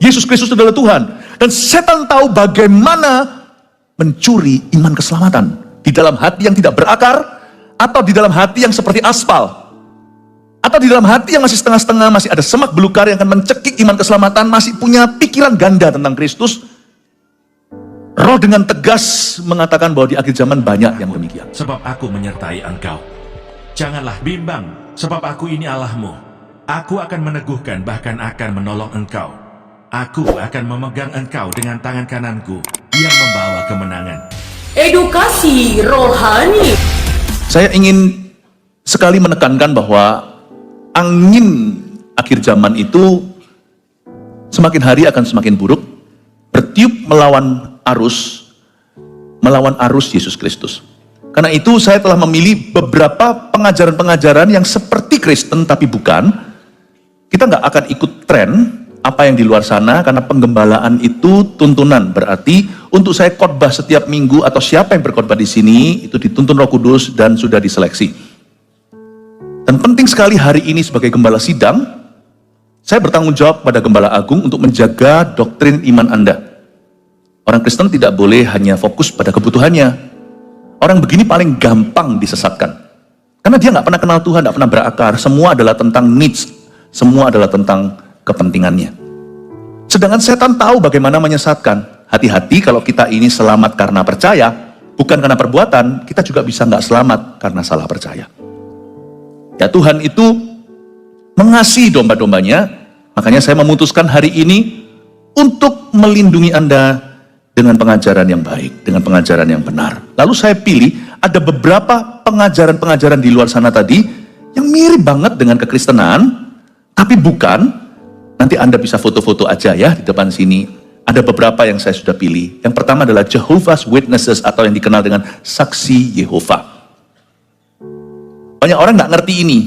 Yesus Kristus adalah Tuhan. Dan setan tahu bagaimana mencuri iman keselamatan di dalam hati yang tidak berakar, atau di dalam hati yang seperti aspal, atau di dalam hati yang masih setengah-setengah, masih ada semak belukar yang akan mencekik iman keselamatan, masih punya pikiran ganda tentang Kristus. Roh dengan tegas mengatakan bahwa di akhir zaman banyak yang demikian. Sebab aku menyertai engkau. Janganlah bimbang, sebab aku ini Allahmu. Aku akan meneguhkan, bahkan akan menolong engkau. Aku akan memegang engkau dengan tangan kananku yang membawa kemenangan. Edukasi rohani. Saya ingin sekali menekankan bahwa angin akhir zaman itu semakin hari akan semakin buruk, bertiup melawan arus Yesus Kristus. Karena itu saya telah memilih beberapa pengajaran-pengajaran yang seperti Kristen tapi bukan. Kita nggak akan ikut tren apa yang di luar sana, karena penggembalaan itu tuntunan. Berarti untuk saya khotbah setiap minggu atau siapa yang berkhotbah di sini itu dituntun Roh Kudus dan sudah diseleksi. Dan penting sekali hari ini sebagai gembala sidang, saya bertanggung jawab pada Gembala Agung untuk menjaga doktrin iman Anda. Orang Kristen tidak boleh hanya fokus pada kebutuhannya. Orang begini paling gampang disesatkan. Karena dia nggak pernah kenal Tuhan, nggak pernah berakar. Semua adalah tentang needs, semua adalah tentang kepentingannya. Sedangkan setan tahu bagaimana menyesatkan. Hati-hati kalau kita ini selamat karena percaya, bukan karena perbuatan, kita juga bisa nggak selamat karena salah percaya. Ya, Tuhan itu mengasihi domba-dombanya, makanya saya memutuskan hari ini untuk melindungi Anda dengan pengajaran yang baik, dengan pengajaran yang benar. Lalu saya pilih ada beberapa pengajaran-pengajaran di luar sana tadi yang mirip banget dengan kekristenan, tapi bukan. Nanti Anda bisa foto-foto aja ya di depan sini. Ada beberapa yang saya sudah pilih. Yang pertama adalah Jehovah's Witnesses atau yang dikenal dengan saksi Yehova. Banyak orang nggak ngerti ini.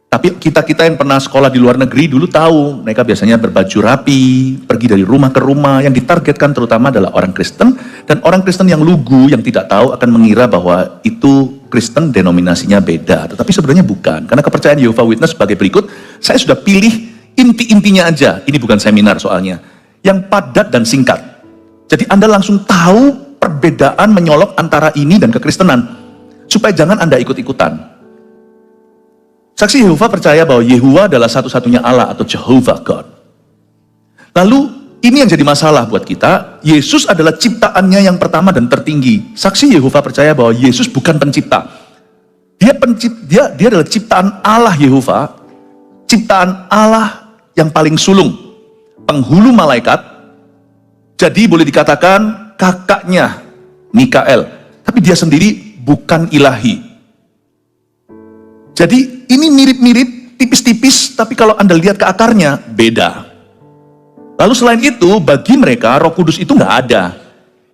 Tapi kita yang pernah sekolah di luar negeri dulu tahu, mereka biasanya berbaju rapi, pergi dari rumah ke rumah. Yang ditargetkan terutama adalah orang Kristen, dan orang Kristen yang lugu, yang tidak tahu akan mengira bahwa itu Kristen denominasinya beda. Tetapi sebenarnya bukan, karena kepercayaan Jehovah's Witness sebagai berikut. Saya sudah pilih inti-intinya aja, ini bukan seminar soalnya, yang padat dan singkat. Jadi Anda langsung tahu perbedaan menyolok antara ini dan kekristenan, supaya jangan Anda ikut-ikutan. Saksi Yehova percaya bahwa Yehuwa adalah satu-satunya Allah atau Jehovah God. Lalu ini yang jadi masalah buat kita. Yesus adalah ciptaannya yang pertama dan tertinggi. Saksi Yehova percaya bahwa Yesus bukan pencipta. Dia adalah ciptaan Allah Yehova, ciptaan Allah yang paling sulung, penghulu malaikat. Jadi boleh dikatakan kakaknya Mikael, tapi dia sendiri bukan ilahi. Jadi ini mirip-mirip, tipis-tipis, tapi kalau Anda lihat ke akarnya, beda. Lalu selain itu, bagi mereka Roh Kudus itu nggak ada.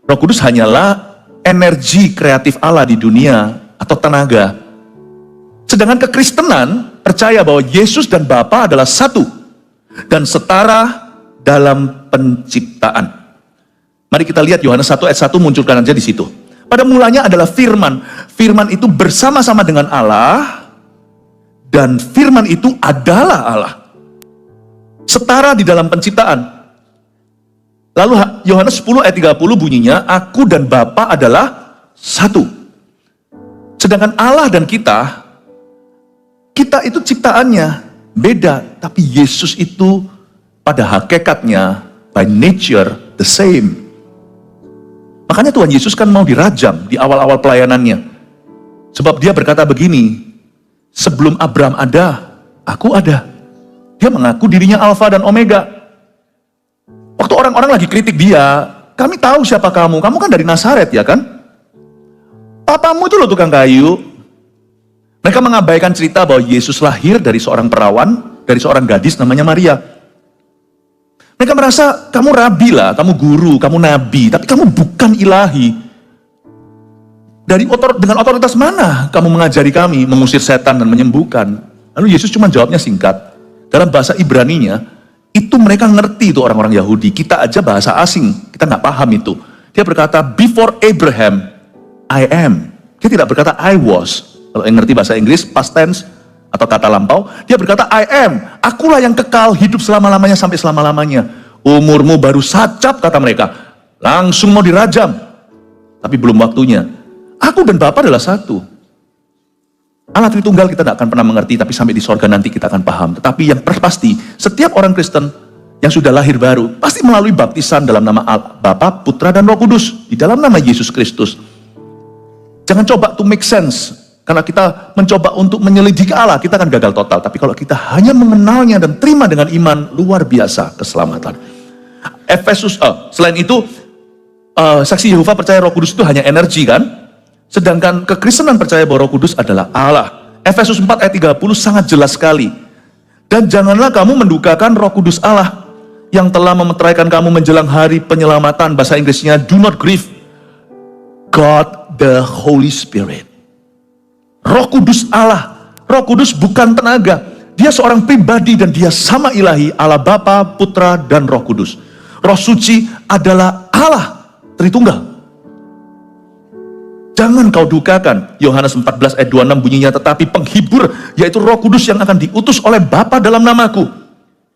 Roh Kudus hanyalah energi kreatif Allah di dunia atau tenaga. Sedangkan kekristenan percaya bahwa Yesus dan Bapa adalah satu dan setara dalam penciptaan. Mari kita lihat Yohanes 1 ayat 1 munculkan aja di situ. Pada mulanya adalah firman. Firman itu bersama-sama dengan Allah, dan firman itu adalah Allah. Setara di dalam penciptaan. Lalu Yohanes 10 ayat 30 bunyinya, aku dan Bapa adalah satu. Sedangkan Allah dan kita itu ciptaannya beda. Tapi Yesus itu pada hakikatnya, by nature, the same. Makanya Tuhan Yesus kan mau dirajam di awal-awal pelayanannya. Sebab dia berkata begini, sebelum Abraham ada, aku ada. Dia mengaku dirinya Alfa dan Omega. Waktu orang-orang lagi kritik dia, kami tahu siapa kamu kan dari Nazaret ya kan? Papamu itu loh tukang kayu. Mereka mengabaikan cerita bahwa Yesus lahir dari seorang perawan, dari seorang gadis namanya Maria. Mereka merasa, kamu rabi lah, kamu guru, kamu nabi, tapi kamu bukan ilahi. Dengan otoritas mana kamu mengajari kami mengusir setan dan menyembuhkan? Lalu Yesus cuma jawabnya singkat. Dalam bahasa Ibraninya, itu mereka ngerti itu orang-orang Yahudi. Kita aja bahasa asing, kita nggak paham itu. Dia berkata, before Abraham, I am. Dia tidak berkata I was. Kalau yang ngerti bahasa Inggris, past tense atau kata lampau, dia berkata I am. Akulah yang kekal hidup selama-lamanya sampai selama-lamanya. Umurmu baru sacap, kata mereka. Langsung mau dirajam. Tapi belum waktunya. Aku dan Bapa adalah satu. Allah Tritunggal kita tidak akan pernah mengerti, tapi sampai di sorga nanti kita akan paham. Tetapi yang pasti, setiap orang Kristen yang sudah lahir baru, pasti melalui baptisan dalam nama Bapa, Putra, dan Roh Kudus. Di dalam nama Yesus Kristus. Jangan coba to make sense. Karena kita mencoba untuk menyelidiki Allah, kita akan gagal total. Tapi kalau kita hanya mengenalnya dan terima dengan iman, luar biasa keselamatan. Selain itu, saksi Yehova percaya Roh Kudus itu hanya energi kan? Sedangkan kekristenan percaya bahwa Roh Kudus adalah Allah. Efesus 4 ayat 30 sangat jelas sekali. Dan janganlah kamu mendukakan Roh Kudus Allah yang telah memeteraikan kamu menjelang hari penyelamatan. Bahasa Inggrisnya, do not grieve God the Holy Spirit. Roh Kudus Allah. Roh Kudus bukan tenaga. Dia seorang pribadi dan dia sama ilahi, Allah Bapa, Putra, dan Roh Kudus. Roh Suci adalah Allah Tritunggal. Jangan kau dukakan. Yohanes 14 ayat 26 bunyinya, tetapi penghibur, yaitu Roh Kudus yang akan diutus oleh Bapa dalam namaku.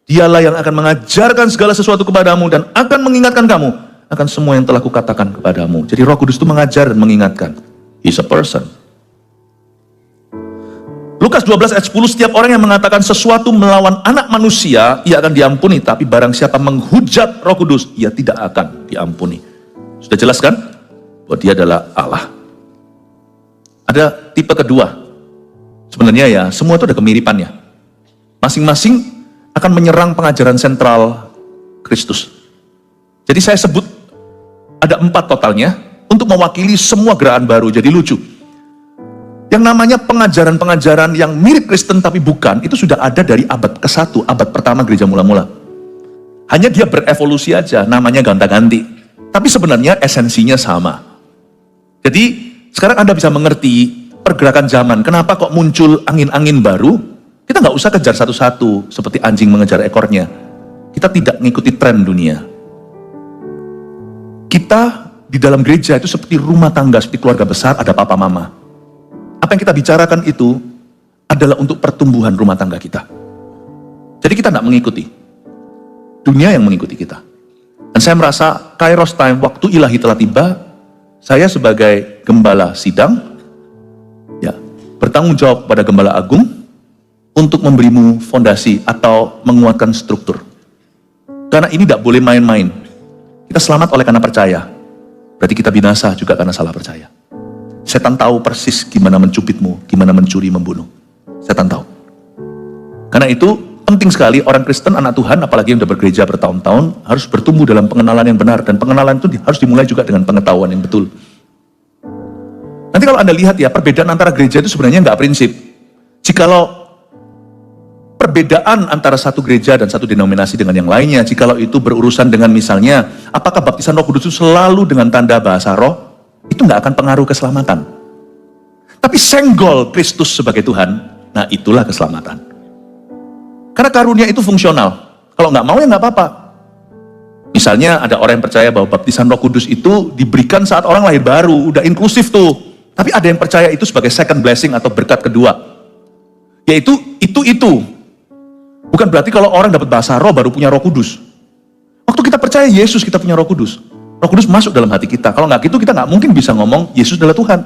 Dialah yang akan mengajarkan segala sesuatu kepadamu dan akan mengingatkan kamu akan semua yang telah kukatakan kepadamu. Jadi Roh Kudus itu mengajar dan mengingatkan. He's a person. Lukas 12 ayat 10, setiap orang yang mengatakan sesuatu melawan anak manusia, ia akan diampuni. Tapi barang siapa menghujat Roh Kudus, ia tidak akan diampuni. Sudah jelas kan? Bahwa dia adalah Allah. Ada tipe kedua. Sebenarnya ya, semua itu ada kemiripannya. Masing-masing akan menyerang pengajaran sentral Kristus. Jadi saya sebut ada 4 totalnya untuk mewakili semua gerakan baru. Jadi lucu. Yang namanya pengajaran-pengajaran yang mirip Kristen tapi bukan, itu sudah ada dari abad ke-1, abad pertama gereja mula-mula. Hanya dia berevolusi aja, namanya gonta-ganti. Tapi sebenarnya esensinya sama. Jadi sekarang Anda bisa mengerti pergerakan zaman. Kenapa kok muncul angin-angin baru? Kita nggak usah kejar satu-satu seperti anjing mengejar ekornya. Kita tidak mengikuti tren dunia. Kita di dalam gereja itu seperti rumah tangga, seperti keluarga besar, ada papa mama. Apa yang kita bicarakan itu adalah untuk pertumbuhan rumah tangga kita. Jadi kita tidak mengikuti. Dunia yang mengikuti kita. Dan saya merasa Kairos time, waktu ilahi telah tiba. Saya sebagai gembala sidang, ya, bertanggung jawab pada gembala agung untuk memberimu fondasi atau menguatkan struktur. Karena ini tidak boleh main-main. Kita selamat oleh karena percaya. Berarti kita binasa juga karena salah percaya. Setan tahu persis gimana mencubitmu, gimana mencuri, membunuh. Setan tahu. Karena itu penting sekali orang Kristen, anak Tuhan, apalagi yang sudah bergereja bertahun-tahun, harus bertumbuh dalam pengenalan yang benar. Dan pengenalan itu harus dimulai juga dengan pengetahuan yang betul. Nanti kalau Anda lihat ya, perbedaan antara gereja itu sebenarnya nggak prinsip. Jikalau perbedaan antara satu gereja dan satu denominasi dengan yang lainnya, jikalau itu berurusan dengan misalnya, apakah baptisan Roh Kudus itu selalu dengan tanda bahasa roh, itu nggak akan pengaruh keselamatan. Tapi senggol Kristus sebagai Tuhan, nah itulah keselamatan. Karena karunia itu fungsional. Kalau nggak mau ya nggak apa-apa. Misalnya ada orang yang percaya bahwa baptisan Roh Kudus itu diberikan saat orang lahir baru, udah inklusif tuh. Tapi ada yang percaya itu sebagai second blessing atau berkat kedua. Yaitu itu. Bukan berarti kalau orang dapat bahasa roh baru punya Roh Kudus. Waktu kita percaya Yesus, kita punya Roh Kudus. Roh Kudus masuk dalam hati kita. Kalau nggak gitu kita nggak mungkin bisa ngomong Yesus adalah Tuhan.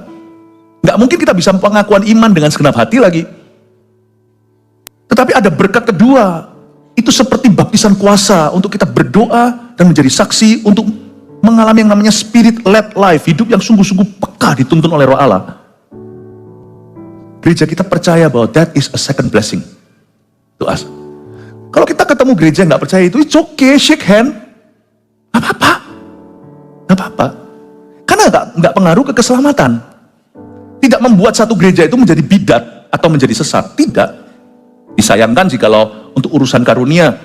Nggak mungkin kita bisa pengakuan iman dengan segenap hati lagi. Tetapi ada berkat kedua, itu seperti baptisan kuasa untuk kita berdoa dan menjadi saksi untuk mengalami yang namanya spirit-led life, hidup yang sungguh-sungguh peka dituntun oleh Roh Allah. Gereja kita percaya bahwa that is a second blessing to us. Kalau kita ketemu gereja yang nggak percaya itu, it's okay, shake hand, nggak apa-apa, karena nggak pengaruh ke keselamatan. Tidak membuat satu gereja itu menjadi bidat atau menjadi sesat, tidak. Disayangkan jikalau untuk urusan karunia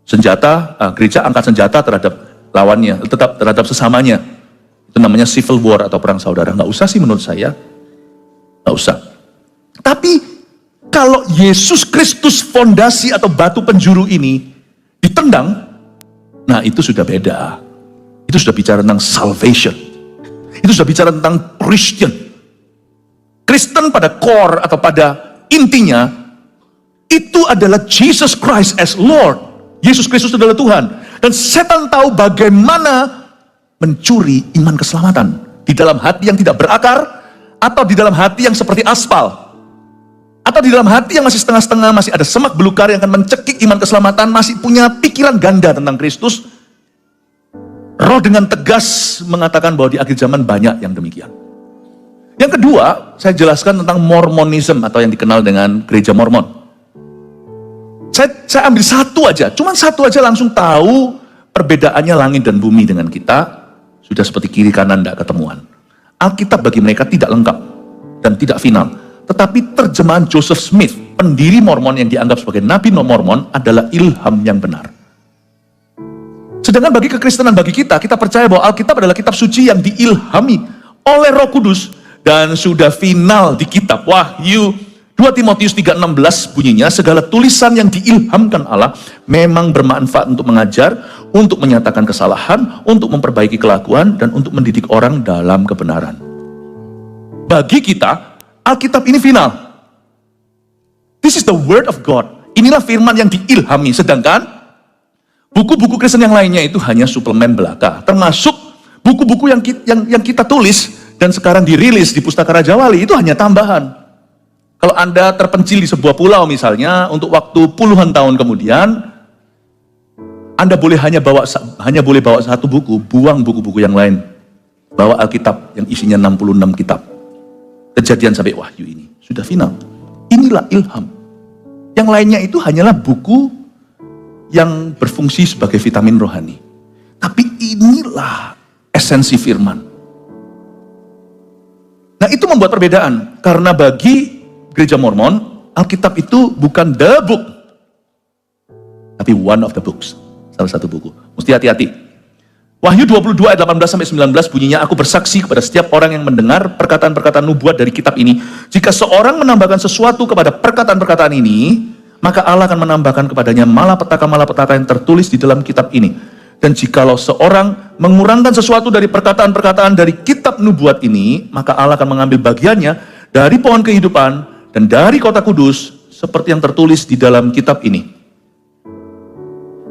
senjata, gereja angkat senjata terhadap lawannya, tetap terhadap sesamanya. Itu namanya civil war atau perang saudara. Nggak usah sih menurut saya, nggak usah. Tapi kalau Yesus Kristus fondasi atau batu penjuru ini ditendang, nah itu sudah beda. Itu sudah bicara tentang salvation. Itu sudah bicara tentang Christian. Kristen pada core atau pada intinya itu adalah Jesus Christ as Lord. Yesus Kristus adalah Tuhan. Dan setan tahu bagaimana mencuri iman keselamatan di dalam hati yang tidak berakar, atau di dalam hati yang seperti aspal, atau di dalam hati yang masih setengah-setengah, masih ada semak belukar yang akan mencekik iman keselamatan, masih punya pikiran ganda tentang Kristus. Roh dengan tegas mengatakan bahwa di akhir zaman banyak yang demikian. Yang kedua, saya jelaskan tentang Mormonism atau yang dikenal dengan gereja Mormon. Saya ambil satu aja, cuman satu aja langsung tahu perbedaannya langit dan bumi dengan kita. Sudah seperti kiri kanan tidak ketemuan. Alkitab bagi mereka tidak lengkap dan tidak final. Tetapi terjemahan Joseph Smith, pendiri Mormon yang dianggap sebagai Nabi Mormon, adalah ilham yang benar. Sedangkan bagi kekristenan, bagi kita percaya bahwa Alkitab adalah kitab suci yang diilhami oleh Roh Kudus dan sudah final di kitab Wahyu. 2 Timotius 3:16 bunyinya, segala tulisan yang diilhamkan Allah memang bermanfaat untuk mengajar, untuk menyatakan kesalahan, untuk memperbaiki kelakuan, dan untuk mendidik orang dalam kebenaran. Bagi kita, Alkitab ini final. This is the word of God. Inilah firman yang diilhami. Sedangkan buku-buku Kristen yang lainnya itu hanya suplemen belaka. Termasuk buku-buku yang kita tulis dan sekarang dirilis di Pustaka Raja Wali, itu hanya tambahan. Kalau Anda terpencil di sebuah pulau misalnya, untuk waktu puluhan tahun kemudian, Anda hanya boleh bawa satu buku, buang buku-buku yang lain. Bawa Alkitab yang isinya 66 kitab. Kejadian sampai Wahyu ini sudah final. Inilah ilham. Yang lainnya itu hanyalah buku yang berfungsi sebagai vitamin rohani. Tapi inilah esensi firman. Nah, itu membuat perbedaan. Karena bagi gereja Mormon, Alkitab itu bukan the book, tapi one of the books. Salah satu buku. Mesti hati-hati. Wahyu 22 ayat 18-19 bunyinya, aku bersaksi kepada setiap orang yang mendengar perkataan-perkataan nubuat dari kitab ini. Jika seorang menambahkan sesuatu kepada perkataan-perkataan ini, maka Allah akan menambahkan kepadanya malapetaka-malapetaka yang tertulis di dalam kitab ini. Dan jikalau seorang mengurangkan sesuatu dari perkataan-perkataan dari kitab nubuat ini, maka Allah akan mengambil bagiannya dari pohon kehidupan dan dari kota kudus, seperti yang tertulis di dalam kitab ini.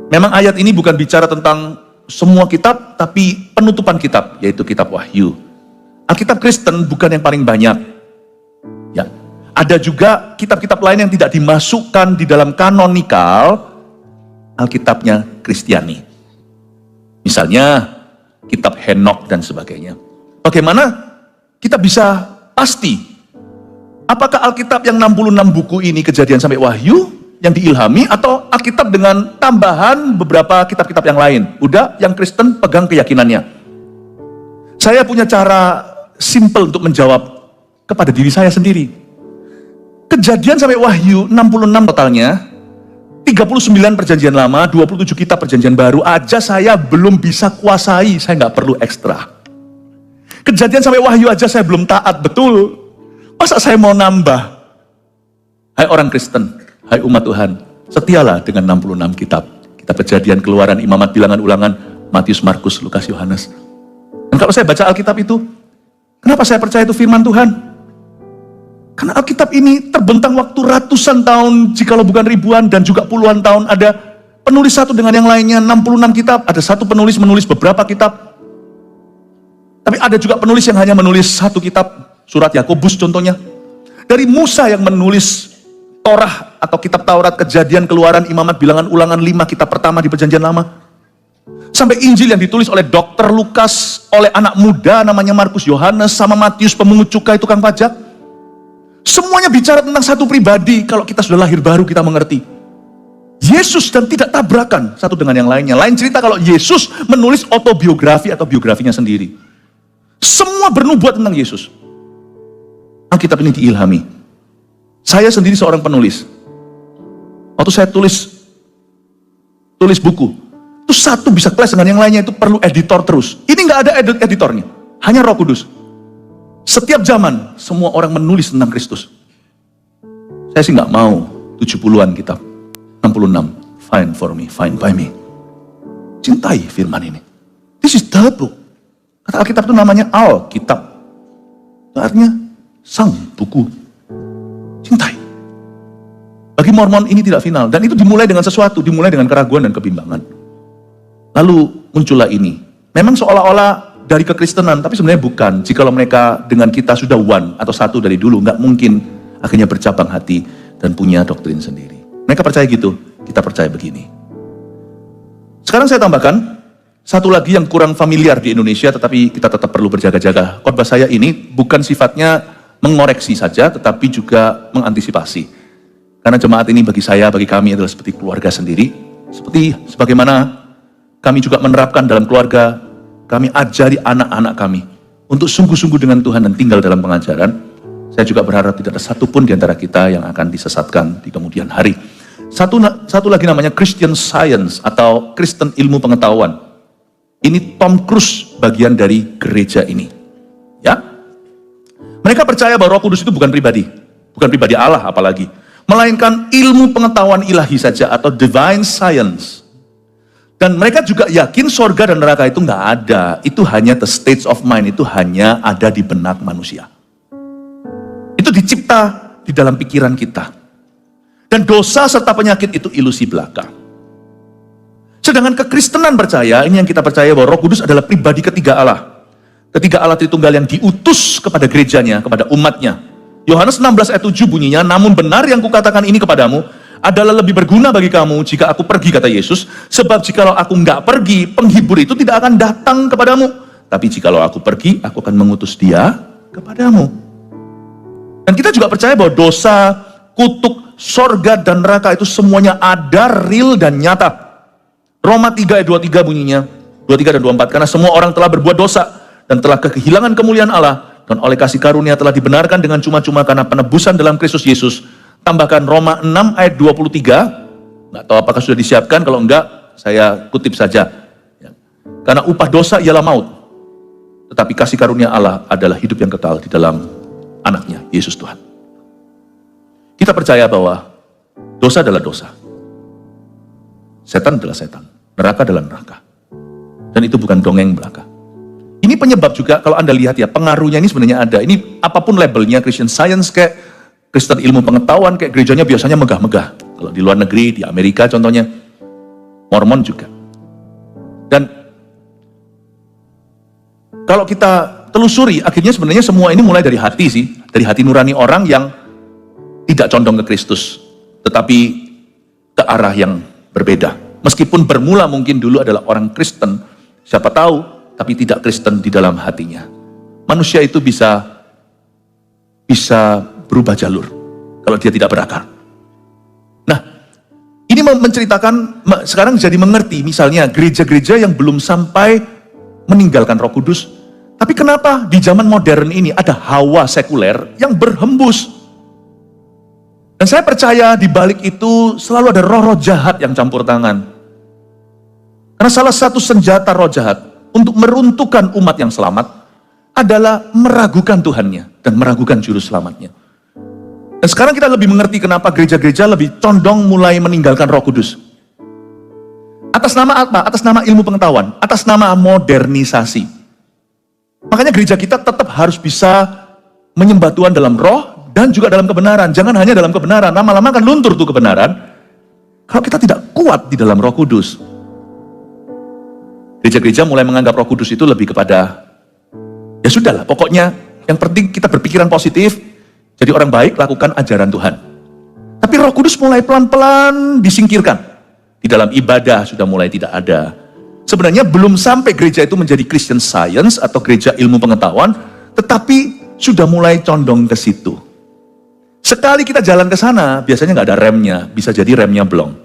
Memang ayat ini bukan bicara tentang semua kitab, tapi penutupan kitab, yaitu kitab Wahyu. Alkitab Kristen bukan yang paling banyak. Ya, ada juga kitab-kitab lain yang tidak dimasukkan di dalam kanonikal Alkitabnya Kristiani. Misalnya kitab Henok dan sebagainya. Bagaimana kita bisa pasti apakah Alkitab yang 66 buku ini Kejadian sampai Wahyu yang diilhami, atau Alkitab dengan tambahan beberapa kitab-kitab yang lain? Udah, yang Kristen pegang keyakinannya. Saya punya cara simple untuk menjawab kepada diri saya sendiri. Kejadian sampai Wahyu 66 totalnya, 39 perjanjian lama, 27 kitab perjanjian baru aja saya belum bisa kuasai, saya nggak perlu ekstra. Kejadian sampai Wahyu aja saya belum taat betul. Masa saya mau nambah? Hai orang Kristen, hai umat Tuhan, setialah dengan 66 kitab. Kitab Kejadian, Keluaran, Imamat, Bilangan, Ulangan, Matius, Markus, Lukas, Yohanes. Dan kalau saya baca Alkitab itu, kenapa saya percaya itu firman Tuhan? Karena Alkitab ini terbentang waktu ratusan tahun, jikalau bukan ribuan, dan juga puluhan tahun. Ada penulis satu dengan yang lainnya, 66 kitab. Ada satu penulis menulis beberapa kitab. Tapi ada juga penulis yang hanya menulis satu kitab, surat Yakobus contohnya. Dari Musa yang menulis Torah atau kitab Taurat, Kejadian, Keluaran, Imamat, Bilangan, Ulangan, 5 kitab pertama di perjanjian lama. Sampai Injil yang ditulis oleh Dr. Lukas, oleh anak muda namanya Markus, Yohanes, sama Matius pemungut cukai, tukang pajak. Semuanya bicara tentang satu pribadi. Kalau kita sudah lahir baru, kita mengerti Yesus dan tidak tabrakan satu dengan yang lainnya. Lain cerita kalau Yesus menulis autobiografi atau biografinya sendiri. Semua bernubuat tentang Yesus. Alkitab ini diilhami. Saya sendiri seorang penulis. Waktu saya tulis buku, itu satu bisa clash dengan yang lainnya, itu perlu editor terus. Ini nggak ada editornya, hanya Roh Kudus. Setiap zaman, semua orang menulis tentang Kristus. Saya sih nggak mau 70-an kitab, 66. Fine for me, fine by me. Cintai firman ini. This is the book. Kata Alkitab itu namanya Alkitab. Itu artinya sang buku. Cintai. Bagi Bagi Mormon ini tidak final. Dan itu dimulai dengan sesuatu, dimulai dengan keraguan dan kebimbangan. Lalu muncullah ini. Memang seolah-olah dari kekristenan, tapi sebenarnya bukan. Jikalau mereka dengan kita sudah one atau satu dari dulu, nggak mungkin akhirnya bercabang hati dan punya doktrin sendiri. Mereka percaya gitu, kita percaya begini. Sekarang saya tambahkan satu lagi yang kurang familiar di Indonesia, tetapi kita tetap perlu berjaga-jaga. Khotbah saya ini bukan sifatnya mengoreksi saja, tetapi juga mengantisipasi. Karena jemaat ini bagi saya, bagi kami adalah seperti keluarga sendiri. Sebagaimana kami juga menerapkan dalam keluarga, kami ajari anak-anak kami untuk sungguh-sungguh dengan Tuhan dan tinggal dalam pengajaran. Saya juga berharap tidak ada satupun di antara kita yang akan disesatkan di kemudian hari. Satu lagi namanya Christian Science atau Kristen Ilmu Pengetahuan. Ini Tom Cruise bagian dari gereja ini. Ya. Mereka percaya bahwa Roh Kudus itu bukan pribadi Allah apalagi, melainkan ilmu pengetahuan ilahi saja atau divine science. Dan mereka juga yakin sorga dan neraka itu nggak ada. Itu hanya the states of mind, itu hanya ada di benak manusia. Itu dicipta di dalam pikiran kita. Dan dosa serta penyakit itu ilusi belaka. Sedangkan kekristenan percaya, ini yang kita percaya bahwa Roh Kudus adalah pribadi ketiga Allah. Ketiga Allah Tritunggal yang diutus kepada gerejanya, kepada umatnya. Yohanes 16 ayat 7 bunyinya, namun benar yang kukatakan ini kepadamu, adalah lebih berguna bagi kamu jika aku pergi, kata Yesus. Sebab jikalau aku nggak pergi, penghibur itu tidak akan datang kepadamu. Tapi jikalau aku pergi, aku akan mengutus dia kepadamu. Dan kita juga percaya bahwa dosa, kutuk, sorga, dan neraka itu semuanya ada, real, dan nyata. Roma 3 ayat 23 bunyinya, 23 dan 24, karena semua orang telah berbuat dosa dan telah kehilangan kemuliaan Allah, dan oleh kasih karunia telah dibenarkan dengan cuma-cuma karena penebusan dalam Kristus Yesus. Tambahkan Roma 6 ayat 23, nggak tahu apakah sudah disiapkan, kalau enggak saya kutip saja. Karena upah dosa ialah maut, tetapi kasih karunia Allah adalah hidup yang kekal di dalam anaknya, Yesus Tuhan. Kita percaya bahwa dosa adalah dosa. Setan adalah setan, neraka adalah neraka. Dan itu bukan dongeng belaka. Ini penyebab juga kalau Anda lihat ya, pengaruhnya ini sebenarnya ada. Ini apapun labelnya, Christian Science kayak Kristen Ilmu Pengetahuan, kayak gerejanya biasanya megah-megah. Kalau di luar negeri, di Amerika contohnya, Mormon juga. Dan kalau kita telusuri, akhirnya sebenarnya semua ini mulai dari hati sih. Dari hati nurani orang yang tidak condong ke Kristus, tetapi ke arah yang berbeda. Meskipun bermula mungkin dulu adalah orang Kristen, siapa tahu, tapi tidak Kristen di dalam hatinya. Manusia itu bisa berubah jalur kalau dia tidak berakar. Nah, ini menceritakan, sekarang jadi mengerti misalnya gereja-gereja yang belum sampai meninggalkan Roh Kudus, tapi kenapa di zaman modern ini ada hawa sekuler yang berhembus. Dan saya percaya di balik itu selalu ada roh-roh jahat yang campur tangan. Karena salah satu senjata roh jahat untuk meruntuhkan umat yang selamat adalah meragukan Tuhannya dan meragukan juru selamatnya. Dan sekarang kita lebih mengerti kenapa gereja-gereja lebih condong mulai meninggalkan Roh Kudus. Atas nama apa? Atas nama ilmu pengetahuan, atas nama modernisasi. Makanya gereja kita tetap harus bisa menyembah Tuhan dalam roh dan juga dalam kebenaran. Jangan hanya dalam kebenaran, lama-lama akan luntur tuh kebenaran kalau kita tidak kuat di dalam Roh Kudus. Gereja-gereja mulai menganggap Roh Kudus itu lebih kepada, ya sudahlah, pokoknya yang penting kita berpikiran positif, jadi orang baik, lakukan ajaran Tuhan. Tapi Roh Kudus mulai pelan-pelan disingkirkan. Di dalam ibadah sudah mulai tidak ada. Sebenarnya belum sampai gereja itu menjadi Christian Science atau gereja ilmu pengetahuan, tetapi sudah mulai condong ke situ. Sekali kita jalan ke sana, biasanya nggak ada remnya, bisa jadi remnya blong.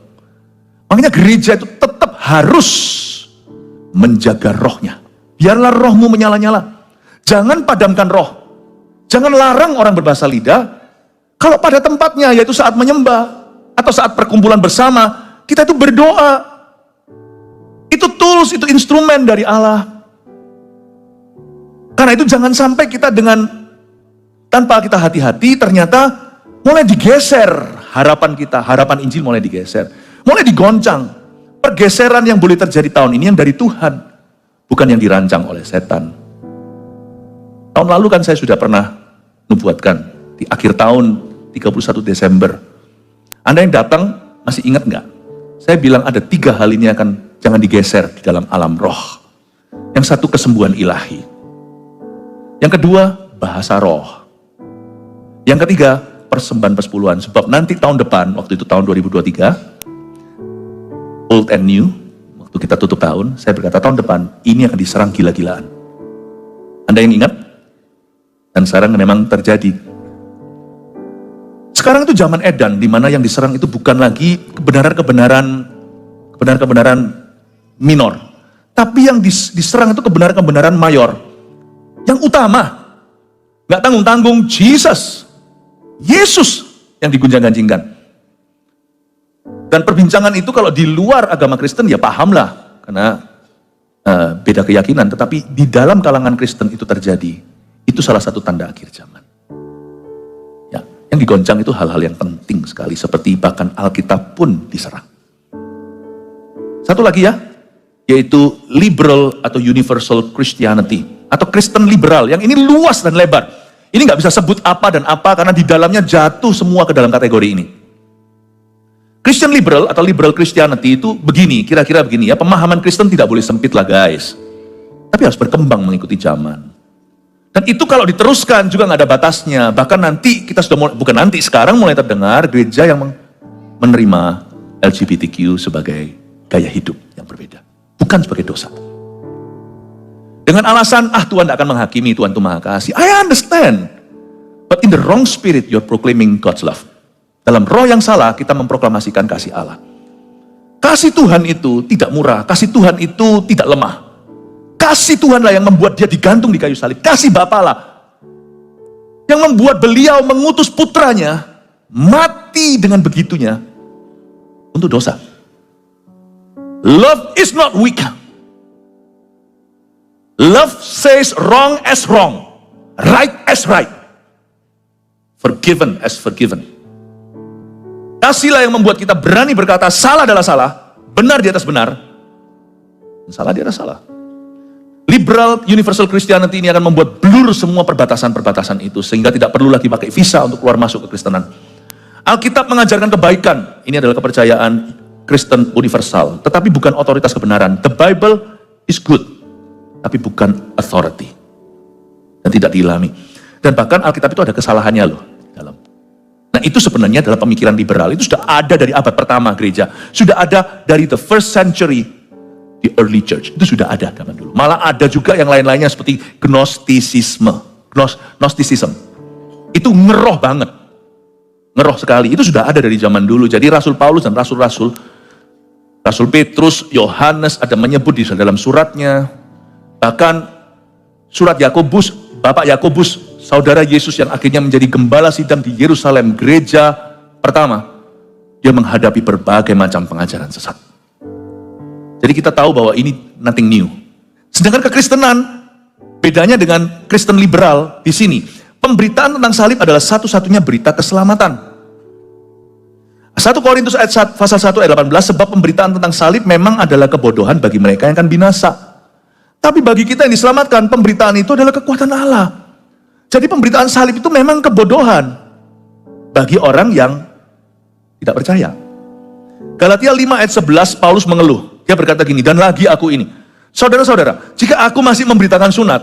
Makanya gereja itu tetap harus menjaga rohnya. Biarlah rohmu menyala-nyala. Jangan padamkan roh. Jangan larang orang berbahasa lidah. Kalau pada tempatnya, yaitu saat menyembah, atau saat perkumpulan bersama, kita itu berdoa. Itu tools, itu instrumen dari Allah. Karena itu jangan sampai kita tanpa kita hati-hati, ternyata mulai digeser harapan kita, harapan Injil mulai digeser, mulai digoncang. Pergeseran yang boleh terjadi tahun ini yang dari Tuhan, bukan yang dirancang oleh setan. Tahun lalu kan saya sudah pernah nubuatkan, di akhir tahun 31 Desember, Anda yang datang masih ingat nggak? Saya bilang ada 3 hal ini jangan digeser di dalam alam roh. Yang satu, kesembuhan ilahi. Yang kedua, bahasa roh. Yang ketiga, persembahan persepuluhan. Sebab nanti tahun depan, waktu itu tahun 2023, old and new, waktu kita tutup tahun, saya berkata tahun depan ini akan diserang gila-gilaan. Anda yang ingat? Dan sekarang memang terjadi. Sekarang itu zaman edan, di mana yang diserang itu bukan lagi kebenaran-kebenaran minor. Tapi yang diserang itu kebenaran-kebenaran mayor. Yang utama, gak tanggung-tanggung, Yesus yang digunjang-ganjingkan. Dan perbincangan itu kalau di luar agama Kristen ya pahamlah, karena beda keyakinan. Tetapi di dalam kalangan Kristen itu terjadi. Itu salah satu tanda akhir zaman. Ya, yang digoncang itu hal-hal yang penting sekali, seperti bahkan Alkitab pun diserang. Satu lagi ya, yaitu liberal atau universal Christianity, atau Kristen liberal, yang ini luas dan lebar. Ini nggak bisa sebut apa dan apa, karena di dalamnya jatuh semua ke dalam kategori ini. Christian liberal atau liberal Christianity itu begini, kira-kira begini ya, pemahaman Kristen tidak boleh sempit lah guys. Tapi harus berkembang mengikuti zaman. Dan itu kalau diteruskan juga nggak ada batasnya. Bahkan nanti kita sudah sekarang mulai terdengar gereja yang menerima LGBTQ sebagai gaya hidup yang berbeda. Bukan sebagai dosa. Dengan alasan, Tuhan tidak akan menghakimi, Tuhan itu maha kasih. I understand. But in the wrong spirit, you're proclaiming God's love. Dalam roh yang salah, kita memproklamasikan kasih Allah. Kasih Tuhan itu tidak murah. Kasih Tuhan itu tidak lemah. Kasih Tuhanlah yang membuat dia digantung di kayu salib. Kasih Bapalah yang membuat beliau mengutus putranya mati dengan begitunya untuk dosa. Love is not weak. Love says wrong as wrong, right as right, forgiven as forgiven. Kasihlah yang membuat kita berani berkata salah adalah salah, benar di atas benar, salah di atas salah. Liberal universal Christianity ini akan membuat blur semua perbatasan-perbatasan itu, sehingga tidak perlu lagi pakai visa untuk keluar masuk ke Kristenan. Alkitab mengajarkan kebaikan, ini adalah kepercayaan Kristen universal, tetapi bukan otoritas kebenaran. The Bible is good, tapi bukan authority, dan tidak diilhami. Dan bahkan Alkitab itu ada kesalahannya loh dalam. Nah itu sebenarnya adalah pemikiran liberal. Itu sudah ada dari abad pertama gereja, sudah ada dari the first century, the early church. Itu sudah ada zaman dulu. Malah ada juga yang lain-lainnya seperti Gnosticism. Itu ngeroh banget, ngeroh sekali. Itu sudah ada dari zaman dulu. Jadi Rasul Paulus dan Rasul Petrus, Yohanes ada menyebut di dalam suratnya. Bahkan surat Yakobus, Bapak Yakobus, saudara Yesus yang akhirnya menjadi gembala sidang di Yerusalem, gereja pertama, dia menghadapi berbagai macam pengajaran sesat. Jadi kita tahu bahwa ini nothing new. Sedangkan kekristenan, bedanya dengan Kristen liberal di sini, pemberitaan tentang salib adalah satu-satunya berita keselamatan. 1 Korintus pasal 1 ayat 18, sebab pemberitaan tentang salib memang adalah kebodohan bagi mereka yang akan binasa. Tapi bagi kita yang diselamatkan, pemberitaan itu adalah kekuatan Allah. Jadi pemberitaan salib itu memang kebodohan bagi orang yang tidak percaya. Galatia 5 ayat 11, Paulus mengeluh. Dia berkata gini, dan lagi aku ini. Saudara-saudara, jika aku masih memberitakan sunat,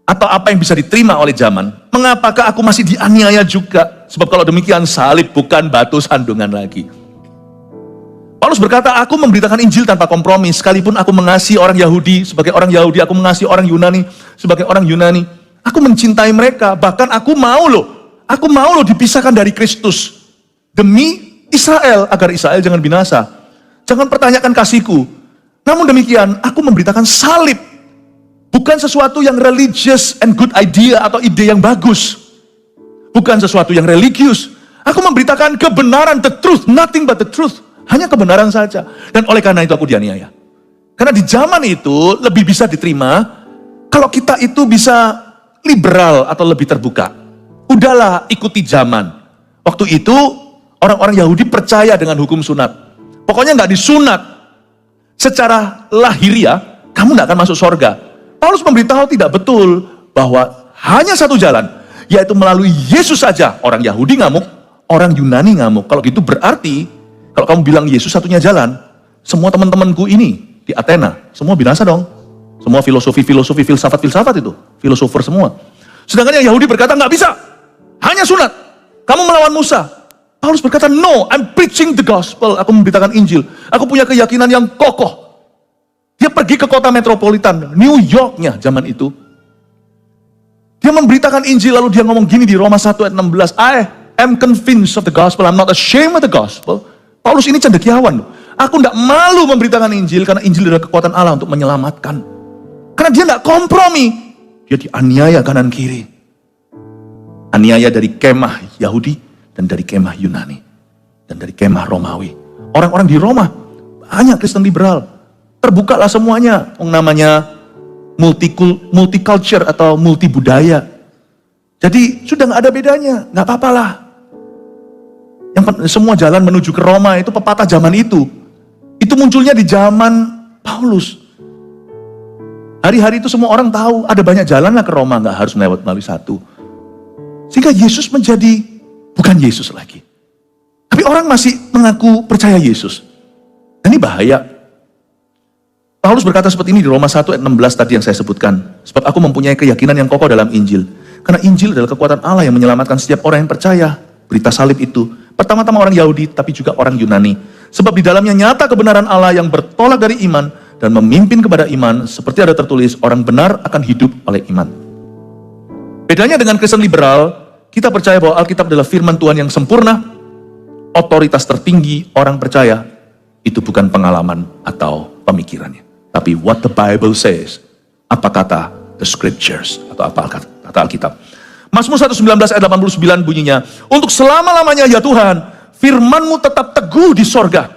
atau apa yang bisa diterima oleh zaman, mengapakah aku masih dianiaya juga? Sebab kalau demikian salib bukan batu sandungan lagi. Paulus berkata, aku memberitakan Injil tanpa kompromi, sekalipun aku mengasihi orang Yahudi sebagai orang Yahudi, aku mengasihi orang Yunani sebagai orang Yunani. Aku mencintai mereka, bahkan aku mau loh dipisahkan dari Kristus demi Israel, agar Israel jangan binasa. Jangan pertanyakan kasihku. Namun demikian, aku memberitakan salib, bukan sesuatu yang religious and good idea atau ide yang bagus. Bukan sesuatu yang religius. Aku memberitakan kebenaran, the truth, nothing but the truth. Hanya kebenaran saja. Dan oleh karena itu aku dianiaya. Karena di zaman itu lebih bisa diterima kalau kita itu bisa liberal atau lebih terbuka. Udahlah, ikuti zaman. Waktu itu orang-orang Yahudi percaya dengan hukum sunat. Pokoknya nggak disunat secara lahiriah, kamu nggak akan masuk surga. Paulus memberitahu tidak betul, bahwa hanya satu jalan, yaitu melalui Yesus saja. Orang Yahudi ngamuk, Orang Yunani ngamuk. Kalau gitu berarti, kalau kamu bilang Yesus satunya jalan, semua teman-temanku ini di Athena, semua binasa dong. Semua filosofi, filsafat itu. Filosofer semua. Sedangkan yang Yahudi berkata, nggak bisa. Hanya sunat. Kamu melawan Musa. Paulus berkata, no, I'm preaching the gospel. Aku memberitakan Injil. Aku punya keyakinan yang kokoh. Dia pergi ke kota metropolitan, New Yorknya zaman itu. Dia memberitakan Injil, lalu dia ngomong gini di Roma 1 ayat 16. I am convinced of the gospel, I'm not ashamed of the gospel. Paulus ini cendekiawan. Aku tidak malu memberitakan Injil, karena Injil adalah kekuatan Allah untuk menyelamatkan. Karena dia tidak kompromi. Dia dianiaya kanan kiri. Aniaya dari kemah Yahudi, dan dari kemah Yunani. Dan dari kemah Romawi. Orang-orang di Roma, banyak Kristen liberal. Terbukalah semuanya. Yang namanya multiculture atau multi budaya. Jadi sudah nggak ada bedanya, nggak apa-apalah. Semua jalan menuju ke Roma itu pepatah zaman itu. Itu munculnya di zaman Paulus. Hari-hari itu semua orang tahu ada banyak jalan lah ke Roma, nggak harus melalui satu. Sehingga Yesus menjadi bukan Yesus lagi. Tapi orang masih mengaku percaya Yesus. Dan ini bahaya. Paulus berkata seperti ini di Roma 1 ayat 16 tadi yang saya sebutkan. Sebab aku mempunyai keyakinan yang kokoh dalam Injil. Karena Injil adalah kekuatan Allah yang menyelamatkan setiap orang yang percaya. Berita salib itu. Pertama-tama orang Yahudi, tapi juga orang Yunani. Sebab di dalamnya nyata kebenaran Allah yang bertolak dari iman dan memimpin kepada iman. Seperti ada tertulis, orang benar akan hidup oleh iman. Bedanya dengan Kristen liberal, kita percaya bahwa Alkitab adalah firman Tuhan yang sempurna. Otoritas tertinggi orang percaya, itu bukan pengalaman atau pemikirannya. Tapi what the Bible says, apa kata the scriptures, atau apa kata Alkitab. Mazmur 119 ayat 89 bunyinya, untuk selama-lamanya ya Tuhan, firman-Mu tetap teguh di sorga.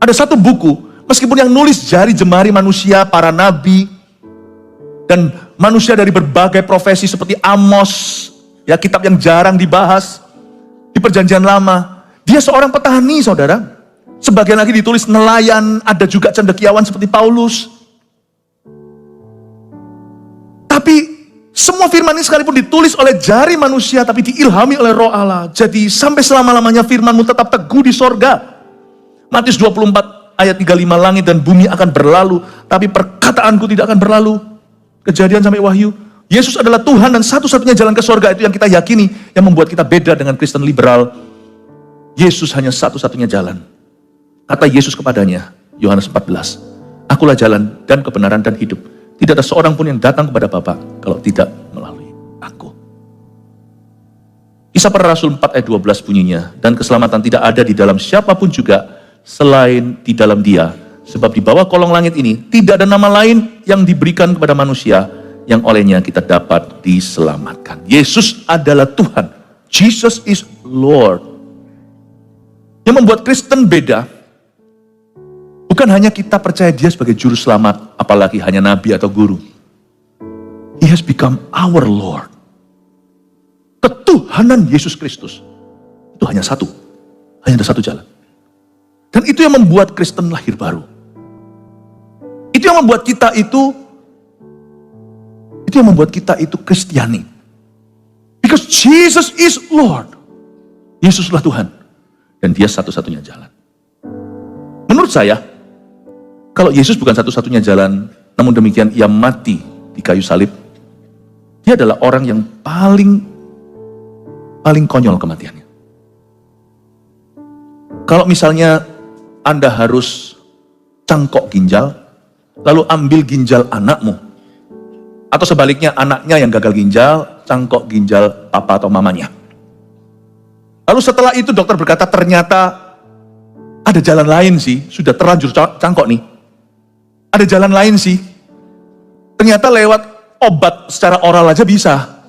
Ada satu buku, meskipun yang nulis jari jemari manusia, para nabi, dan manusia dari berbagai profesi seperti Amos, ya kitab yang jarang dibahas di perjanjian lama. Dia seorang petani, saudara. Sebagian lagi ditulis nelayan, ada juga cendekiawan seperti Paulus. Tapi semua firman ini sekalipun ditulis oleh jari manusia, tapi diilhami oleh Roh Allah. Jadi sampai selama-lamanya firman-Mu tetap teguh di sorga. Matius 24 ayat 35, langit dan bumi akan berlalu, tapi perkataanku tidak akan berlalu. Kejadian sampai Wahyu. Yesus adalah Tuhan dan satu-satunya jalan ke sorga, itu yang kita yakini, yang membuat kita beda dengan Kristen liberal. Yesus hanya satu-satunya jalan. Kata Yesus kepadanya, Yohanes 14, akulah jalan dan kebenaran dan hidup. Tidak ada seorang pun yang datang kepada Bapa kalau tidak melalui aku. Kisah Para Rasul 4 ayat 12 bunyinya, dan keselamatan tidak ada di dalam siapapun juga selain di dalam Dia. Sebab di bawah kolong langit ini tidak ada nama lain yang diberikan kepada manusia yang olehnya kita dapat diselamatkan. Yesus adalah Tuhan. Jesus is Lord. Yang membuat Kristen beda, bukan hanya kita percaya Dia sebagai juru selamat, apalagi hanya nabi atau guru. He has become our Lord. Ketuhanan Yesus Kristus itu hanya satu. Hanya ada satu jalan. Dan itu yang membuat Kristen lahir baru. Itu yang membuat kita itu Kristiani. Because Jesus is Lord. Yesuslah Tuhan. Dan Dia satu-satunya jalan. Menurut saya, kalau Yesus bukan satu-satunya jalan, namun demikian Ia mati di kayu salib, Dia adalah orang yang paling konyol kematiannya. Kalau misalnya Anda harus cangkok ginjal, lalu ambil ginjal anakmu, atau sebaliknya anaknya yang gagal ginjal, cangkok ginjal papa atau mamanya. Lalu setelah itu dokter berkata, ternyata ada jalan lain sih, sudah terlanjur cangkok nih. Ada jalan lain sih. Ternyata lewat obat secara oral aja bisa.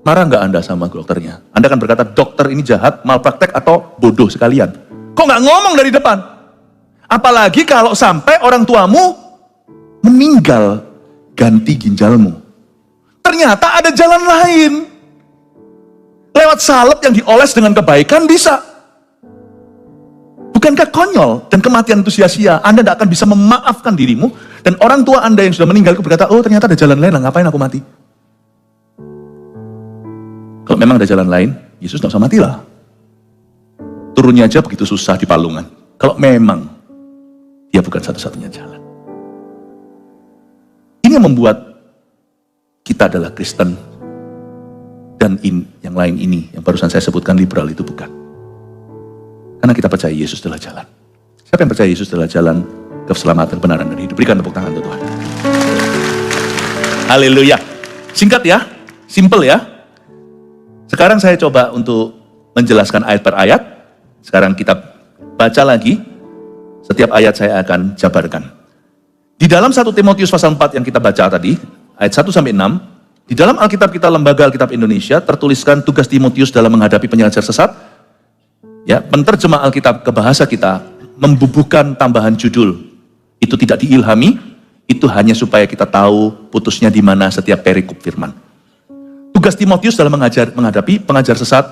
Marah nggak Anda sama dokternya? Anda akan berkata, dokter ini jahat, malpraktek, atau bodoh sekalian. Kok nggak ngomong dari depan? Apalagi kalau sampai orang tuamu meninggal, ganti ginjalmu. Ternyata ada jalan lain. Lewat salep yang dioles dengan kebaikan bisa. Bukankah konyol dan kematian itu sia-sia? Anda tidak akan bisa memaafkan dirimu, dan orang tua Anda yang sudah meninggal itu berkata, oh ternyata ada jalan lain lah, ngapain aku mati? Kalau memang ada jalan lain, Yesus tidak usah mati lah. turunnya aja begitu susah di palungan. Kalau memang dia bukan satu-satunya jalan. Ini yang membuat kita adalah Kristen. Dan yang lain ini, yang barusan saya sebutkan liberal itu bukan. Karena kita percaya Yesus adalah jalan. Siapa yang percaya Yesus adalah jalan keselamatan, kebenaran, dan hidup? Berikan tepuk tangan untuk Tuhan. Haleluya. Singkat ya, simple ya. Sekarang saya coba untuk menjelaskan ayat per ayat. Sekarang kita baca lagi. Setiap ayat saya akan jabarkan. Di dalam 1 Timotius pasal 4 yang kita baca tadi, ayat 1 sampai 6, di dalam Alkitab kita, Lembaga Alkitab Indonesia, tertuliskan tugas Timotius dalam menghadapi pengajar sesat. Ya, penterjemah Alkitab ke bahasa kita membubuhkan tambahan judul. Itu tidak diilhami, itu hanya supaya kita tahu putusnya di mana setiap perikop firman. Tugas Timotius dalam menghadapi pengajar sesat,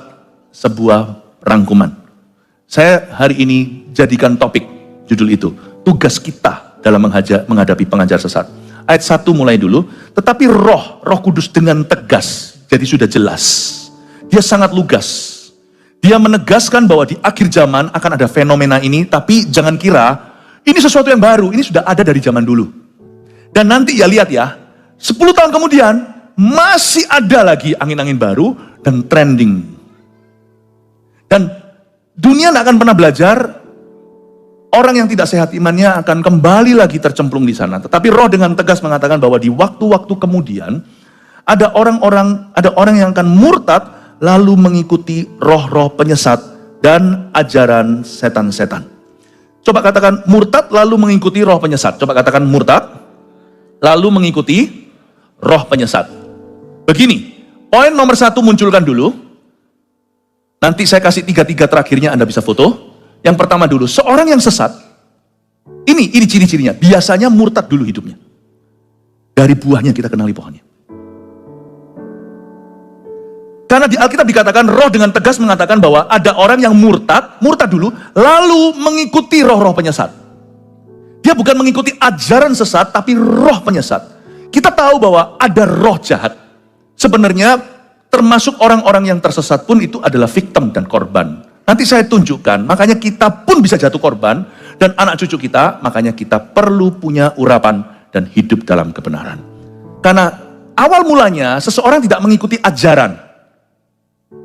sebuah rangkuman. Saya hari ini jadikan topik judul itu, tugas kita dalam menghadapi pengajar sesat. Ayat 1 mulai dulu, tetapi roh kudus dengan tegas, jadi sudah jelas. Dia sangat lugas. Dia menegaskan bahwa di akhir zaman akan ada fenomena ini, tapi jangan kira ini sesuatu yang baru, ini sudah ada dari zaman dulu. Dan nanti ya lihat ya, 10 tahun kemudian masih ada lagi angin-angin baru dan trending. Dan dunia tidak akan pernah belajar. Orang yang tidak sehat imannya akan kembali lagi tercemplung di sana. Tetapi roh dengan tegas mengatakan bahwa di waktu-waktu kemudian ada orang yang akan murtad lalu mengikuti roh-roh penyesat dan ajaran setan-setan. Coba katakan murtad lalu mengikuti roh penyesat. Coba katakan murtad lalu mengikuti roh penyesat. Begini, poin nomor 1 munculkan dulu. Nanti saya kasih 3 terakhirnya, Anda bisa foto. Yang pertama dulu, seorang yang sesat, ini ciri-cirinya, biasanya murtad dulu hidupnya. Dari buahnya kita kenali pohonnya. Karena di Alkitab dikatakan, roh dengan tegas mengatakan bahwa ada orang yang murtad dulu, lalu mengikuti roh-roh penyesat. Dia bukan mengikuti ajaran sesat, tapi roh penyesat. Kita tahu bahwa ada roh jahat. Sebenarnya, termasuk orang-orang yang tersesat pun itu adalah victim dan korban. Nanti saya tunjukkan, makanya kita pun bisa jatuh korban, dan anak cucu kita, makanya kita perlu punya urapan dan hidup dalam kebenaran. Karena awal mulanya, seseorang tidak mengikuti ajaran,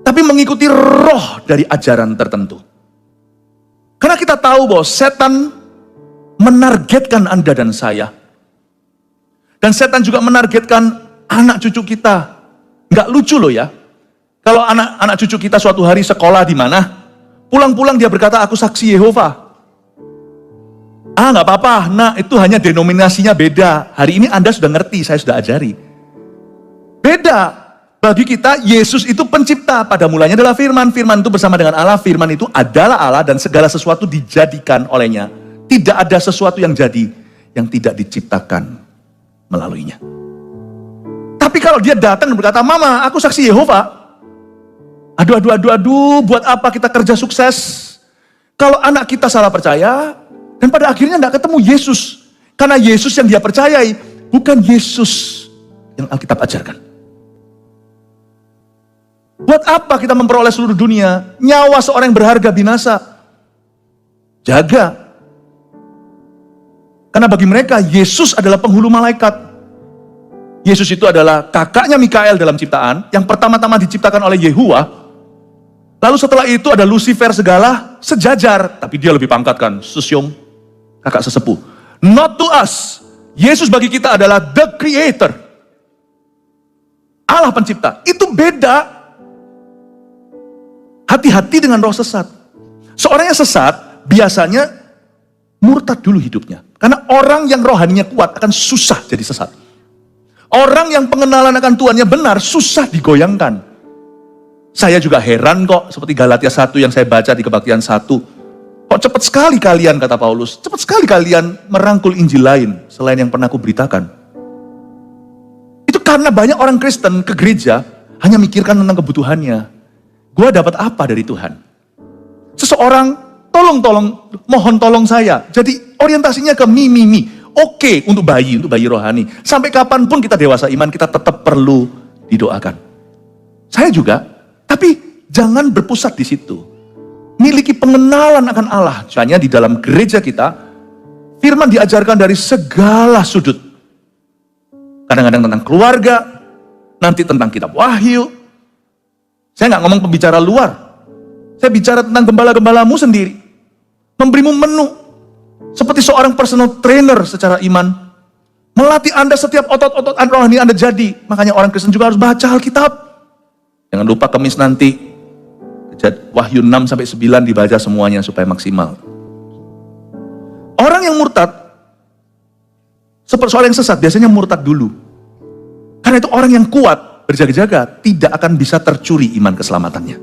tapi mengikuti roh dari ajaran tertentu. Karena kita tahu bahwa setan menargetkan Anda dan saya. Dan setan juga menargetkan anak cucu kita. Nggak lucu loh ya. Kalau anak cucu kita suatu hari sekolah di mana, pulang-pulang dia berkata, aku saksi Yehova. Nggak apa-apa, nah itu hanya denominasinya beda. Hari ini Anda sudah ngerti, saya sudah ajari. Beda. Bagi kita, Yesus itu pencipta. Pada mulanya adalah firman. Firman itu bersama dengan Allah. Firman itu adalah Allah dan segala sesuatu dijadikan olehnya. Tidak ada sesuatu yang jadi yang tidak diciptakan melaluinya. Tapi kalau dia datang dan berkata, Mama, aku saksi Yehova. Aduh, buat apa kita kerja sukses? Kalau anak kita salah percaya, dan pada akhirnya tidak ketemu Yesus. Karena Yesus yang dia percayai, bukan Yesus yang Alkitab ajarkan. Buat apa kita memperoleh seluruh dunia? Nyawa seorang yang berharga binasa. Jaga. Karena bagi mereka, Yesus adalah penghulu malaikat. Yesus itu adalah kakaknya Mikael dalam ciptaan, yang pertama-tama diciptakan oleh Yehuwa. Lalu setelah itu ada Lucifer segala, sejajar. Tapi dia lebih pangkat kan, Susyong, kakak sesepuh. Not to us. Yesus bagi kita adalah the creator. Allah pencipta. Itu beda. Hati-hati dengan roh sesat. Seorang yang sesat, biasanya murtad dulu hidupnya. Karena orang yang rohaninya kuat akan susah jadi sesat. Orang yang pengenalan akan Tuhannya benar, susah digoyangkan. Saya juga heran kok, seperti Galatia 1 yang saya baca di Kebaktian 1. Kok cepat sekali kalian, kata Paulus, cepat sekali kalian merangkul Injil lain selain yang pernah aku beritakan. Itu karena banyak orang Kristen ke gereja hanya mikirkan tentang kebutuhannya. Gua dapat apa dari Tuhan? Seseorang, tolong, mohon tolong saya. Jadi orientasinya ke mi. Oke, untuk bayi rohani. Sampai kapanpun kita dewasa iman, kita tetap perlu didoakan. Saya juga. Tapi jangan berpusat di situ. miliki pengenalan akan Allah. Misalnya di dalam gereja kita, firman diajarkan dari segala sudut. Kadang-kadang tentang keluarga, nanti tentang kitab Wahyu. Saya nggak ngomong pembicara luar. Saya bicara tentang gembala-gembalamu sendiri. Memberimu menu. Seperti seorang personal trainer secara iman. Melatih Anda setiap otot-otot rohani Anda jadi. Makanya orang Kristen juga harus baca Alkitab. Jangan lupa Kamis nanti, Wahyu 6-9 dibaca semuanya supaya maksimal. Orang yang murtad, seperti soal yang sesat, biasanya murtad dulu. Karena itu orang yang kuat, berjaga-jaga, tidak akan bisa tercuri iman keselamatannya.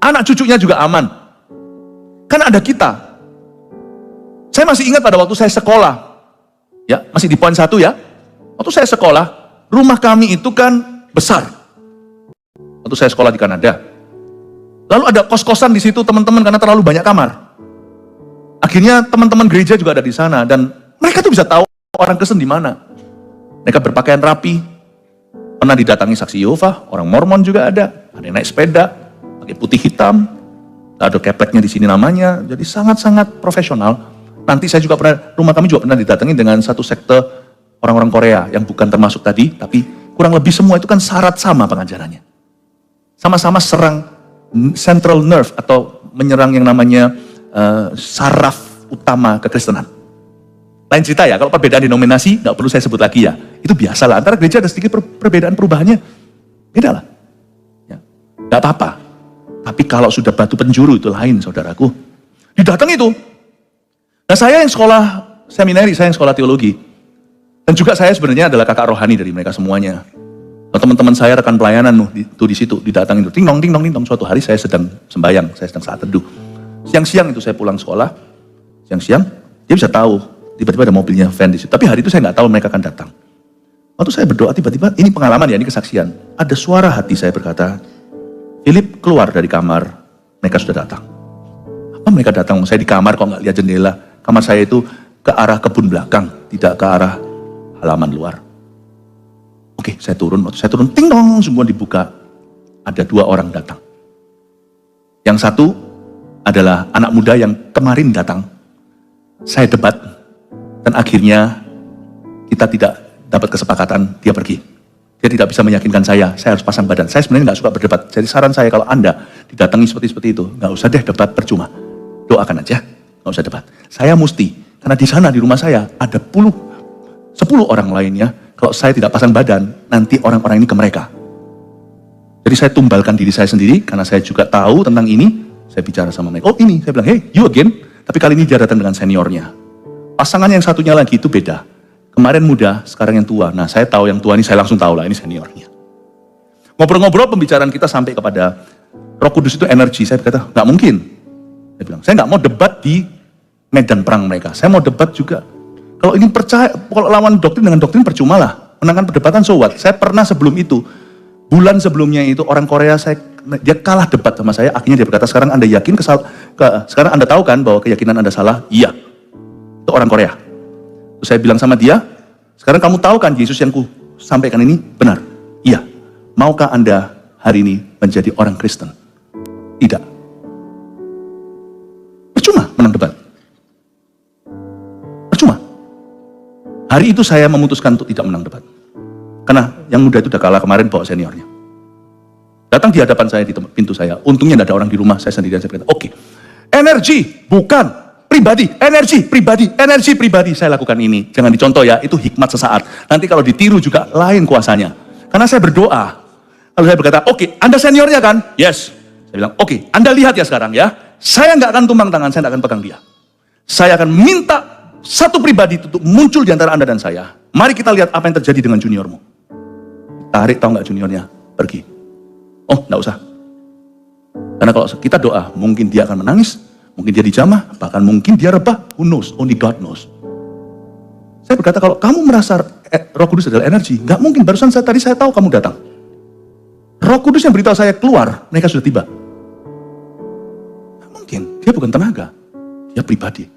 Anak cucunya juga aman. Kan ada kita. Saya masih ingat pada waktu saya sekolah, ya masih di poin 1 ya. Waktu saya sekolah, rumah kami itu kan besar. Waktu saya sekolah di Kanada. Lalu ada kos-kosan di situ teman-teman karena terlalu banyak kamar. Akhirnya teman-teman gereja juga ada di sana dan mereka tuh bisa tahu orang Kristen di mana. Mereka berpakaian rapi. Pernah didatangi saksi Yehova, orang Mormon juga ada yang naik sepeda, pakai putih hitam, ada kepletnya di sini namanya, jadi sangat-sangat profesional. Nanti saya juga rumah kami juga pernah didatangi dengan satu sekte orang-orang Korea yang bukan termasuk tadi, tapi kurang lebih semua itu kan syarat sama pengajarannya. Sama-sama serang central nerve atau menyerang yang namanya saraf utama kekristenan. Lain cerita ya, kalau perbedaan denominasi nggak perlu saya sebut lagi ya. Itu biasa lah, antara gereja ada sedikit perbedaan perubahannya. Beda lah. Ya. Nggak apa-apa. Tapi kalau sudah batu penjuru itu lain saudaraku. Didatang itu. Nah saya yang sekolah seminari, saya yang sekolah teologi. Dan juga saya sebenarnya adalah kakak rohani dari mereka semuanya. Nah, teman-teman saya rekan pelayanan itu di situ didatangin itu ting dong. Suatu hari saya sedang sembahyang, saya sedang saat teduh. Siang-siang itu saya pulang sekolah. Siang-siang dia bisa tahu tiba-tiba ada mobilnya van di situ. Tapi hari itu saya nggak tahu mereka akan datang. Waktu saya berdoa tiba-tiba ini pengalaman ya, ini kesaksian. Ada suara hati saya berkata, Philip keluar dari kamar, mereka sudah datang. Apa mereka datang? Saya di kamar kok nggak lihat jendela. Kamar saya itu ke arah kebun belakang, tidak ke arah halaman luar. Oke, saya turun. Waktu saya turun, ting dong, semua dibuka. Ada 2 orang datang. Yang satu adalah anak muda yang kemarin datang. Saya debat, dan akhirnya kita tidak dapat kesepakatan, dia pergi. Dia tidak bisa meyakinkan saya harus pasang badan. Saya sebenarnya nggak suka berdebat. Jadi saran saya kalau Anda didatangi seperti itu, nggak usah deh debat, percuma. Doakan aja, nggak usah debat. Saya mesti, karena di sana di rumah saya ada 10 orang lainnya. Kalau saya tidak pasang badan, nanti orang-orang ini ke mereka. Jadi saya tumbalkan diri saya sendiri, karena saya juga tahu tentang ini. Saya bicara sama mereka, oh ini, saya bilang, hey, you again. Tapi kali ini dia datang dengan seniornya. Pasangan yang satunya lagi itu beda. Kemarin muda, sekarang yang tua. Nah saya tahu yang tua ini, saya langsung tahu lah, ini seniornya. Ngobrol-ngobrol pembicaraan kita sampai kepada Roh Kudus itu energi. Saya berkata, nggak mungkin. Saya bilang, saya nggak mau debat di medan perang mereka. Saya mau debat juga. Kalau ini percaya, kalau lawan doktrin dengan doktrin percuma lah. Menangkan perdebatan, so what? Saya pernah sebelum itu, bulan sebelumnya itu orang Korea, dia kalah debat sama saya. Akhirnya dia berkata, sekarang Anda yakin sekarang Anda tahu kan bahwa keyakinan Anda salah? Iya. Itu orang Korea. Terus saya bilang sama dia, sekarang kamu tahu kan Yesus yang ku sampaikan ini benar? Iya. Maukah Anda hari ini menjadi orang Kristen? Tidak. Percuma menang debat. Percuma. Hari itu saya memutuskan untuk tidak menang debat. Karena yang muda itu udah kalah kemarin bawa seniornya. Datang di hadapan saya, di pintu saya. Untungnya tidak ada orang di rumah, saya sendirian. Saya berkata, oke. Energi, bukan pribadi. Energi, pribadi. Saya lakukan ini. Jangan dicontoh ya, itu hikmat sesaat. Nanti kalau ditiru juga lain kuasanya. Karena saya berdoa. Lalu saya berkata, oke, Anda seniornya kan? Yes. Saya bilang, oke, Anda lihat ya sekarang ya. Saya nggak akan tumbang tangan, saya nggak akan pegang dia. Saya akan minta satu pribadi untuk muncul di antara Anda dan saya. Mari kita lihat apa yang terjadi dengan juniormu. Tarik, tahu nggak juniornya? Pergi. Oh, nggak usah. Karena kalau kita doa, mungkin dia akan menangis, mungkin dia dijamah, bahkan mungkin dia rebah. Who knows? Only God knows. Saya berkata, kalau kamu merasa Roh Kudus adalah energi, nggak mungkin. Barusan tadi saya tahu kamu datang. Roh Kudus yang beritahu saya keluar, mereka sudah tiba. Nggak mungkin. Dia bukan tenaga, dia pribadi.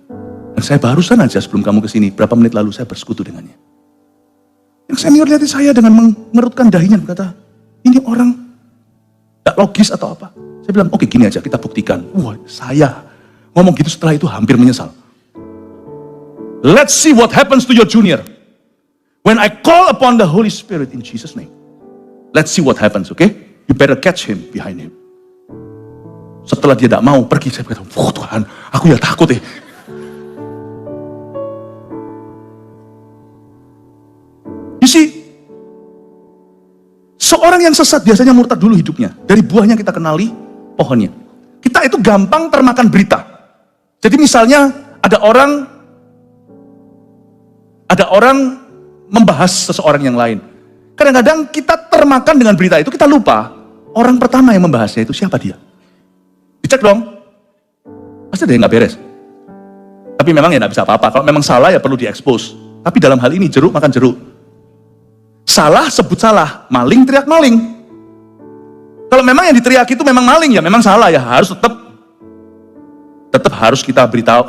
Dan saya barusan aja sebelum kamu kesini, berapa menit lalu saya bersekutu dengannya. Yang senior lihat saya dengan mengerutkan dahinya, berkata, ini orang gak logis atau apa. Saya bilang, oke gini aja, kita buktikan. Wah, saya ngomong gitu setelah itu hampir menyesal. Let's see what happens to your junior when I call upon the Holy Spirit in Jesus' name. Let's see what happens, okay? You better catch him behind him. Setelah dia tidak mau pergi, saya berkata, oh Tuhan, aku ya takut ya. You see, seorang yang sesat biasanya murtad dulu hidupnya. Dari buahnya kita kenali pohonnya. Kita itu gampang termakan berita. Jadi misalnya ada orang membahas seseorang yang lain. Kadang-kadang kita termakan dengan berita itu, kita lupa orang pertama yang membahasnya itu siapa dia. Dicek dong. Pasti ada yang nggak beres. Tapi memang ya nggak bisa apa-apa. Kalau memang salah ya perlu diekspos. Tapi dalam hal ini jeruk makan jeruk. Salah sebut salah, maling teriak maling. Kalau memang yang diteriaki itu memang maling ya memang salah ya, harus tetap harus kita beritahu,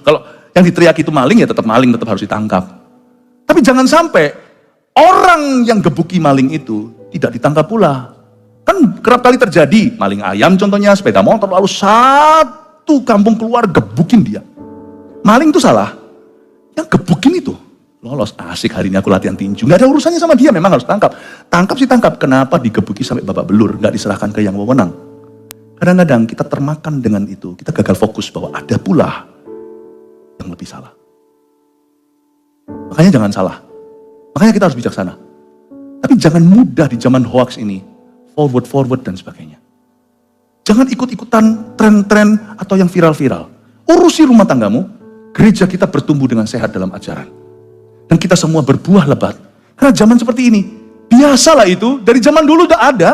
kalau yang diteriaki itu maling ya tetap maling, tetap harus ditangkap. Tapi jangan sampai orang yang gebuki maling itu tidak ditangkap pula. Kan kerap kali terjadi, maling ayam contohnya, sepeda motor, lalu satu kampung keluar gebukin dia. Maling itu salah, yang gebukin itu lolos, asik hari ini aku latihan tinju. Nggak ada urusannya sama dia, memang harus tangkap. Tangkap sih tangkap, kenapa digebuki sampai babak belur, nggak diserahkan ke yang wewenang. Kadang-kadang kita termakan dengan itu, kita gagal fokus bahwa ada pula yang lebih salah. Makanya jangan salah, makanya kita harus bijaksana. Tapi jangan mudah di zaman hoax ini, forward dan sebagainya. Jangan ikut-ikutan tren-tren atau yang viral-viral. Urusi rumah tanggamu, gereja kita bertumbuh dengan sehat dalam ajaran. Dan kita semua berbuah lebat. Karena zaman seperti ini, biasalah itu, dari zaman dulu udah ada.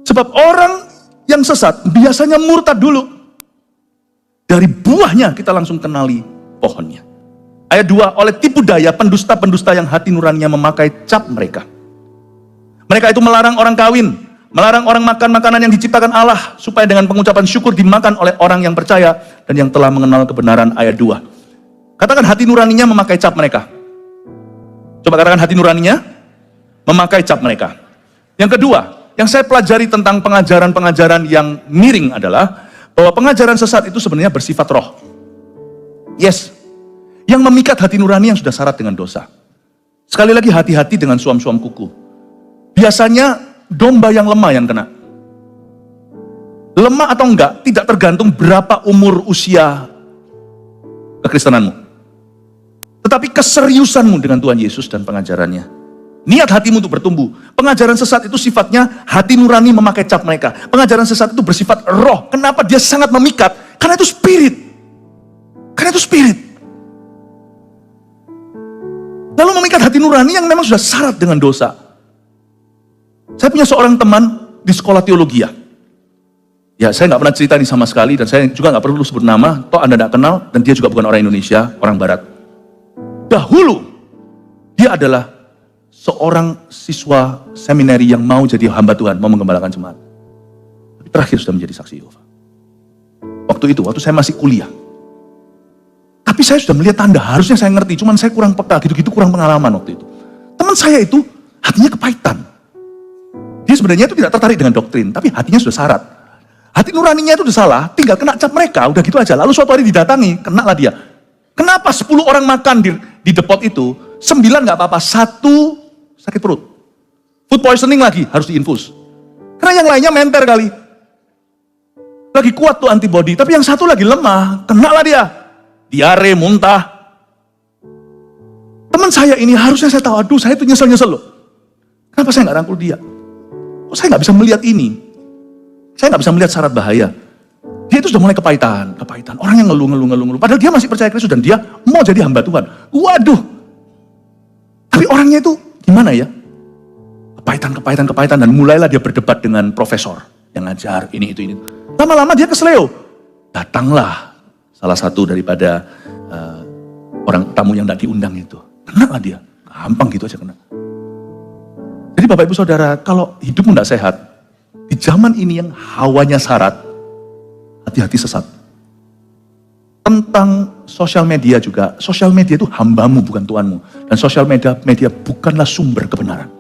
Sebab orang yang sesat biasanya murtad dulu. Dari buahnya kita langsung kenali pohonnya. Ayat 2, oleh tipu daya pendusta-pendusta yang hati nuraninya memakai cap mereka. Mereka itu melarang orang kawin, melarang orang makan makanan yang diciptakan Allah, supaya dengan pengucapan syukur dimakan oleh orang yang percaya dan yang telah mengenal kebenaran. Ayat 2. Katakan hati nuraninya memakai cap mereka. Coba katakan hati nuraninya memakai cap mereka. Yang kedua, yang saya pelajari tentang pengajaran-pengajaran yang miring adalah bahwa pengajaran sesat itu sebenarnya bersifat roh. Yes, yang memikat hati nurani yang sudah syarat dengan dosa. Sekali lagi hati-hati dengan suam-suam kuku. Biasanya domba yang lemah yang kena. Lemah atau enggak tidak tergantung berapa umur usia kekristenanmu. Tetapi keseriusanmu dengan Tuhan Yesus dan pengajarannya. Niat hatimu untuk bertumbuh. Pengajaran sesat itu sifatnya hati nurani memakai cap mereka. Pengajaran sesat itu bersifat roh. Kenapa dia sangat memikat? Karena itu spirit. Lalu memikat hati nurani yang memang sudah syarat dengan dosa. Saya punya seorang teman di sekolah teologi. Ya, saya nggak pernah cerita ini sama sekali, dan saya juga nggak perlu sebut nama, toh Anda nggak kenal, dan dia juga bukan orang Indonesia, orang Barat. Dahulu, dia adalah seorang siswa seminari yang mau jadi hamba Tuhan, mau menggembalakan jemaat. Tapi terakhir sudah menjadi saksi Yehova. Waktu saya masih kuliah. Tapi saya sudah melihat tanda, harusnya saya ngerti, cuman saya kurang peka, gitu-gitu kurang pengalaman waktu itu. Teman saya itu, hatinya kepahitan. Dia sebenarnya itu tidak tertarik dengan doktrin, tapi hatinya sudah syarat. Hati nuraninya itu udah salah, tinggal kena cap mereka, udah gitu aja. Lalu suatu hari didatangi, kena lah dia. Kenapa 10 orang makan di depot itu, 9 gak apa-apa, 1 sakit perut. Food poisoning lagi, harus diinfus. Karena yang lainnya menter kali. Lagi kuat tuh antibody, tapi yang satu lagi lemah, kena lah dia. Diare, muntah. Teman saya ini harusnya saya tahu, aduh saya tuh nyesel-nyesel loh. Kenapa saya gak rangkul dia? Kok saya gak bisa melihat ini? Saya gak bisa melihat syarat bahaya. Dia itu sudah mulai kepahitan. Orang yang ngeluh. Padahal dia masih percaya Kristus dan dia mau jadi hamba Tuhan. Waduh. Tapi orangnya itu gimana ya? Kepahitan. Dan mulailah dia berdebat dengan profesor yang ngajar ini. Lama-lama dia kesleo. Datanglah salah satu daripada orang tamu yang tidak diundang itu. Kena lah dia. Gampang gitu aja kena. Jadi Bapak Ibu Saudara, kalau hidupmu tidak sehat, di zaman ini yang hawanya syarat, hati-hati sesat. Tentang sosial media juga, sosial media itu hambamu bukan Tuhanmu. Dan sosial media bukanlah sumber kebenaran.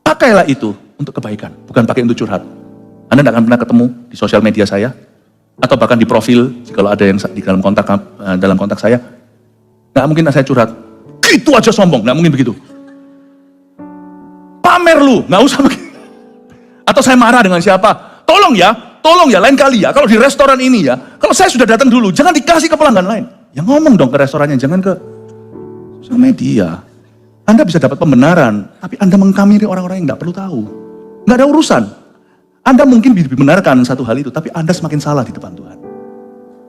Pakailah itu untuk kebaikan, bukan pakai untuk curhat. Anda tidak akan pernah ketemu di sosial media saya, atau bahkan di profil, jika ada yang di dalam kontak saya, nggak mungkin saya curhat. Gitu aja sombong, nggak mungkin begitu. Pamer lu, nggak usah begitu. Atau saya marah dengan siapa? Tolong ya, lain kali ya, kalau di restoran ini ya, kalau saya sudah datang dulu, jangan dikasih ke pelanggan lain. Ya ngomong dong ke restorannya, jangan ke sosial media. Anda bisa dapat pembenaran, tapi Anda mengkamiri orang-orang yang nggak perlu tahu. Nggak ada urusan. Anda mungkin dibenarkan satu hal itu, tapi Anda semakin salah di depan Tuhan.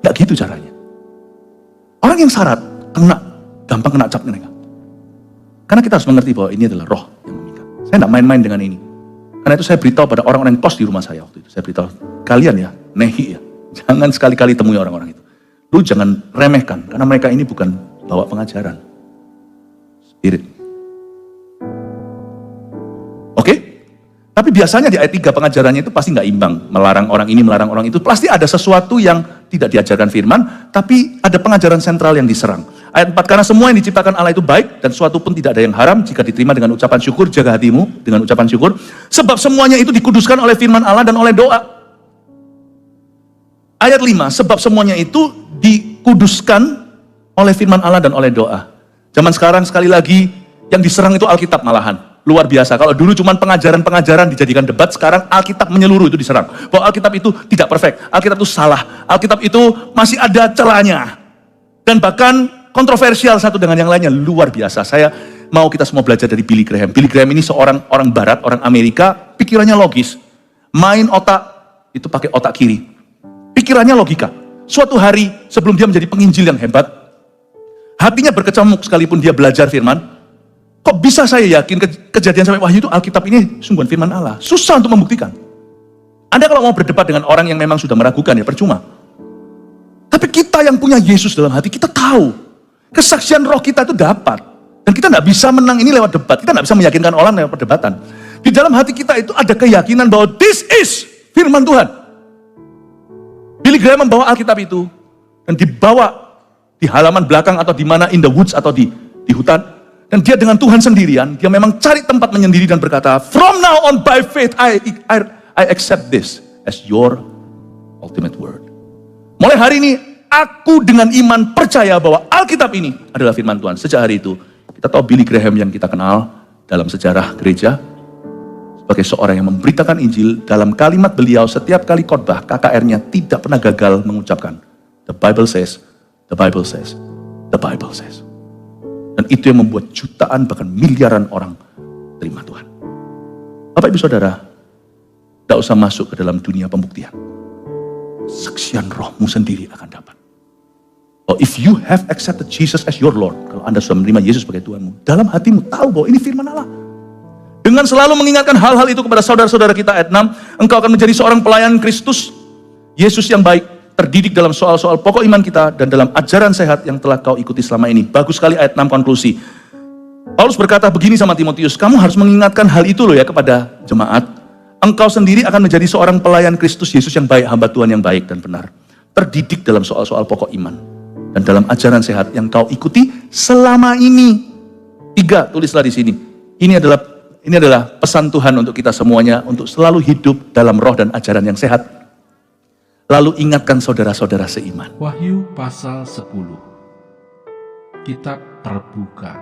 Nggak gitu caranya. Orang yang syarat, gampang kena cap mereka. Karena kita harus mengerti bahwa ini adalah roh yang memikat. Saya nggak main-main dengan ini. Karena itu saya beritahu pada orang-orang yang kos di rumah saya waktu itu. Saya beritahu, kalian ya, nehi ya, jangan sekali-kali temui orang-orang itu. Lu jangan remehkan, karena mereka ini bukan bawa pengajaran. Spirit. Oke? Tapi biasanya di ayat 3 pengajarannya itu pasti nggak imbang. Melarang orang ini, melarang orang itu. Pasti ada sesuatu yang tidak diajarkan firman, tapi ada pengajaran sentral yang diserang. Ayat 4, karena semua yang diciptakan Allah itu baik, dan suatu pun tidak ada yang haram, jika diterima dengan ucapan syukur, jaga hatimu dengan ucapan syukur. Sebab semuanya itu dikuduskan oleh firman Allah dan oleh doa. Ayat 5, sebab semuanya itu dikuduskan oleh firman Allah dan oleh doa. Zaman sekarang sekali lagi, yang diserang itu Alkitab malahan. Luar biasa, kalau dulu cuma pengajaran-pengajaran dijadikan debat, sekarang Alkitab menyeluruh itu diserang. Bahwa Alkitab itu tidak perfect, Alkitab itu salah, Alkitab itu masih ada celahnya. Dan bahkan kontroversial satu dengan yang lainnya, luar biasa. Saya mau kita semua belajar dari Billy Graham. Billy Graham ini seorang orang barat, orang Amerika, pikirannya logis. Main otak, itu pakai otak kiri. Pikirannya logika. Suatu hari sebelum dia menjadi penginjil yang hebat, hatinya berkecamuk sekalipun dia belajar firman. Kok bisa saya yakin kejadian sampai wahyu itu Alkitab ini sungguhan firman Allah? Susah untuk membuktikan. Anda kalau mau berdebat dengan orang yang memang sudah meragukan ya percuma. Tapi kita yang punya Yesus dalam hati, kita tahu. Kesaksian roh kita itu dapat. Dan kita tidak bisa menang ini lewat debat. Kita tidak bisa meyakinkan orang lewat perdebatan. Di dalam hati kita itu ada keyakinan bahwa this is firman Tuhan. Billy Graham membawa Alkitab itu. Dan dibawa di halaman belakang atau di mana, in the woods atau di hutan. Dan dia dengan Tuhan sendirian, dia memang cari tempat menyendiri dan berkata, from now on by faith, I accept this as your ultimate word. Mulai hari ini, aku dengan iman percaya bahwa Alkitab ini adalah firman Tuhan. Sejak hari itu, kita tahu Billy Graham yang kita kenal dalam sejarah gereja, sebagai seorang yang memberitakan Injil, dalam kalimat beliau setiap kali khotbah, KKR-nya tidak pernah gagal mengucapkan, the Bible says, the Bible says, the Bible says. Dan itu yang membuat jutaan bahkan miliaran orang terima Tuhan. Bapak Ibu Saudara, tidak usah masuk ke dalam dunia pembuktian. Saksian rohmu sendiri akan dapat. Oh, if you have accepted Jesus as your Lord, kalau Anda sudah menerima Yesus sebagai Tuhanmu, dalam hatimu tahu bahwa ini firman Allah. Dengan selalu mengingatkan hal-hal itu kepada saudara-saudara kita, ayat 6, engkau akan menjadi seorang pelayan Kristus, Yesus yang baik, terdidik dalam soal-soal pokok iman kita dan dalam ajaran sehat yang telah kau ikuti selama ini. Bagus sekali ayat 6 konklusi. Paulus berkata begini sama Timotius, kamu harus mengingatkan hal itu loh ya kepada jemaat. Engkau sendiri akan menjadi seorang pelayan Kristus Yesus yang baik, hamba Tuhan yang baik dan benar. Terdidik dalam soal-soal pokok iman dan dalam ajaran sehat yang kau ikuti selama ini. 3, tulislah di sini. Ini adalah pesan Tuhan untuk kita semuanya, untuk selalu hidup dalam roh dan ajaran yang sehat. Lalu ingatkan saudara-saudara seiman. Wahyu pasal 10. Kitab terbuka.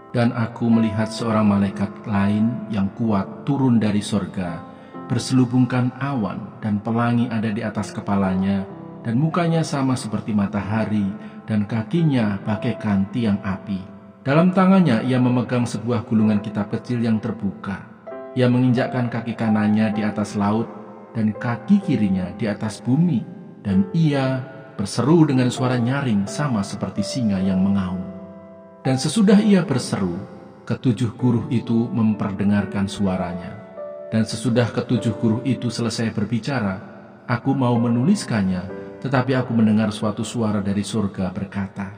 Dan aku melihat seorang malaikat lain yang kuat turun dari sorga, berselubungkan awan dan pelangi ada di atas kepalanya, dan mukanya sama seperti matahari, dan kakinya bagaikan tiang api. Dalam tangannya ia memegang sebuah gulungan kitab kecil yang terbuka. Ia menginjakkan kaki kanannya di atas laut, dan kaki kirinya di atas bumi, dan ia berseru dengan suara nyaring sama seperti singa yang mengaum. Dan sesudah ia berseru, ketujuh guruh itu memperdengarkan suaranya. Dan sesudah ketujuh guruh itu selesai berbicara, aku mau menuliskannya, tetapi aku mendengar suatu suara dari surga berkata,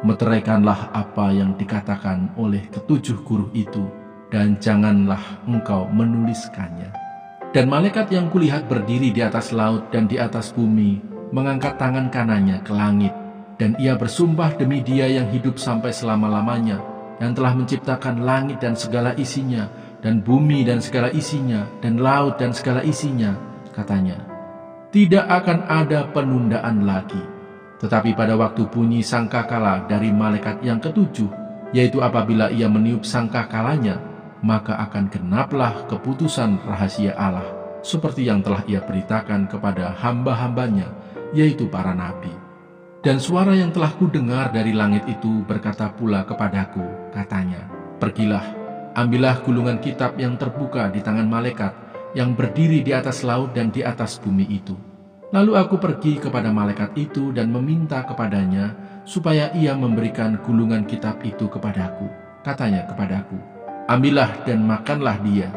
meteraikanlah apa yang dikatakan oleh ketujuh guruh itu, dan janganlah engkau menuliskannya. Dan malaikat yang kulihat berdiri di atas laut dan di atas bumi, mengangkat tangan kanannya ke langit, dan ia bersumpah demi Dia yang hidup sampai selama-lamanya, yang telah menciptakan langit dan segala isinya, dan bumi dan segala isinya, dan laut dan segala isinya, katanya, tidak akan ada penundaan lagi. Tetapi pada waktu bunyi sangkakala dari malaikat yang ketujuh, yaitu apabila ia meniup sangkakalanya, maka akan genaplah keputusan rahasia Allah, seperti yang telah ia beritakan kepada hamba-hambanya, yaitu para nabi. Dan suara yang telah kudengar dari langit itu berkata pula kepadaku, katanya, pergilah, ambillah gulungan kitab yang terbuka di tangan malaikat yang berdiri di atas laut dan di atas bumi itu. Lalu aku pergi kepada malaikat itu dan meminta kepadanya supaya ia memberikan gulungan kitab itu kepadaku. Katanya kepadaku, ambillah dan makanlah dia.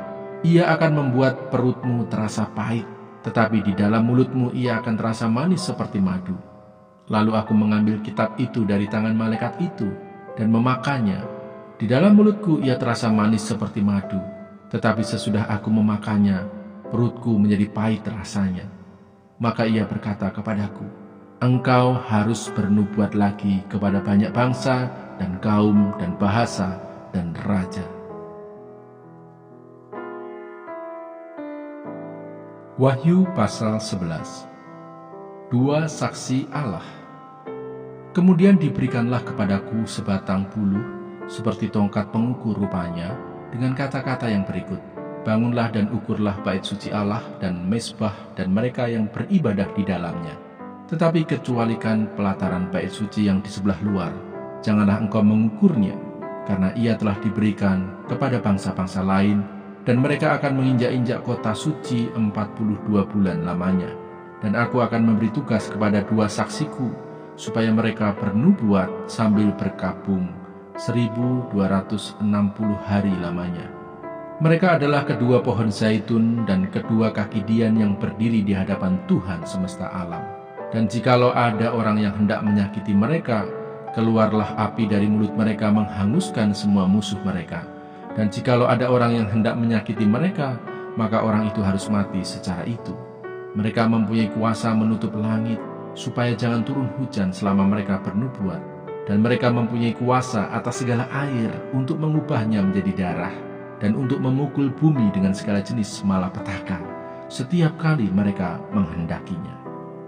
Ia akan membuat perutmu terasa pahit, tetapi di dalam mulutmu ia akan terasa manis seperti madu. Lalu aku mengambil kitab itu dari tangan malaikat itu dan memakannya. Di dalam mulutku ia terasa manis seperti madu, tetapi sesudah aku memakannya, perutku menjadi pahit rasanya. Maka ia berkata kepadaku, engkau harus bernubuat lagi kepada banyak bangsa dan kaum dan bahasa dan raja. Wahyu pasal 11. Dua saksi Allah. Kemudian diberikanlah kepadaku sebatang buluh seperti tongkat pengukur rupanya, dengan kata-kata yang berikut, bangunlah dan ukurlah bait suci Allah dan mezbah dan mereka yang beribadah di dalamnya. Tetapi kecualikan pelataran bait suci yang di sebelah luar, janganlah engkau mengukurnya, karena ia telah diberikan kepada bangsa-bangsa lain, dan mereka akan menginjak-injak kota suci 42 bulan lamanya. Dan aku akan memberi tugas kepada dua saksiku, supaya mereka bernubuat sambil berkabung 1260 hari lamanya. Mereka adalah kedua pohon zaitun dan kedua kaki dian yang berdiri di hadapan Tuhan semesta alam. Dan jikalau ada orang yang hendak menyakiti mereka, keluarlah api dari mulut mereka menghanguskan semua musuh mereka. Dan jikalau ada orang yang hendak menyakiti mereka, maka orang itu harus mati secara itu. Mereka mempunyai kuasa menutup langit, supaya jangan turun hujan selama mereka bernubuat. Dan mereka mempunyai kuasa atas segala air untuk mengubahnya menjadi darah, dan untuk memukul bumi dengan segala jenis malapetaka, setiap kali mereka menghendakinya.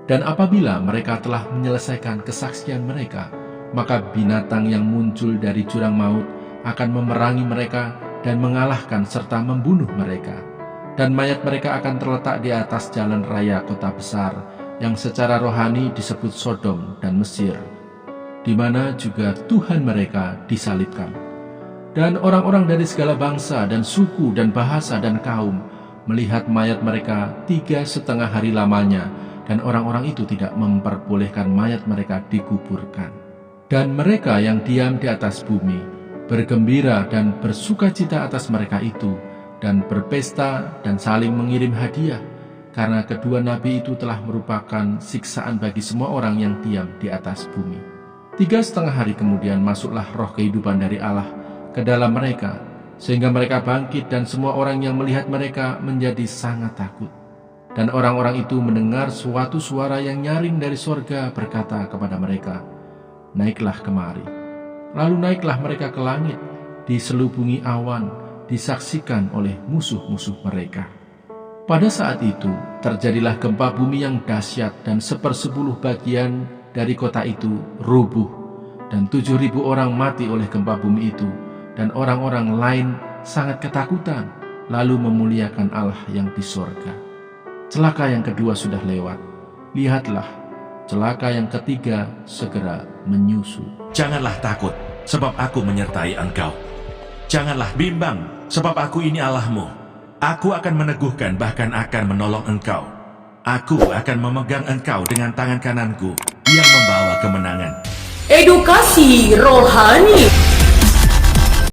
Dan apabila mereka telah menyelesaikan kesaksian mereka, maka binatang yang muncul dari jurang maut akan memerangi mereka dan mengalahkan serta membunuh mereka. Dan mayat mereka akan terletak di atas jalan raya kota besar, yang secara rohani disebut Sodom dan Mesir, di mana juga Tuhan mereka disalibkan. Dan orang-orang dari segala bangsa dan suku dan bahasa dan kaum melihat mayat mereka 3,5 hari lamanya, dan orang-orang itu tidak memperbolehkan mayat mereka dikuburkan. Dan mereka yang diam di atas bumi bergembira dan bersukacita atas mereka itu, dan berpesta dan saling mengirim hadiah, karena kedua nabi itu telah merupakan siksaan bagi semua orang yang diam di atas bumi. 3,5 hari kemudian masuklah roh kehidupan dari Allah ke dalam mereka, sehingga mereka bangkit, dan semua orang yang melihat mereka menjadi sangat takut. Dan orang-orang itu mendengar suatu suara yang nyaring dari sorga berkata kepada mereka, naiklah kemari. Lalu naiklah mereka ke langit, diselubungi awan, disaksikan oleh musuh-musuh mereka. Pada saat itu terjadilah gempa bumi yang dahsyat, dan 1/10 bagian dari kota itu rubuh, dan 7.000 orang mati oleh gempa bumi itu, dan orang-orang lain sangat ketakutan, lalu memuliakan Allah yang di sorga. Celaka yang kedua sudah lewat, lihatlah, celaka yang ketiga segera menyusul. Janganlah takut, sebab aku menyertai engkau. Janganlah bimbang, sebab aku ini Allahmu. Aku akan meneguhkan, bahkan akan menolong engkau. Aku akan memegang engkau dengan tangan kananku yang membawa kemenangan. Edukasi rohani.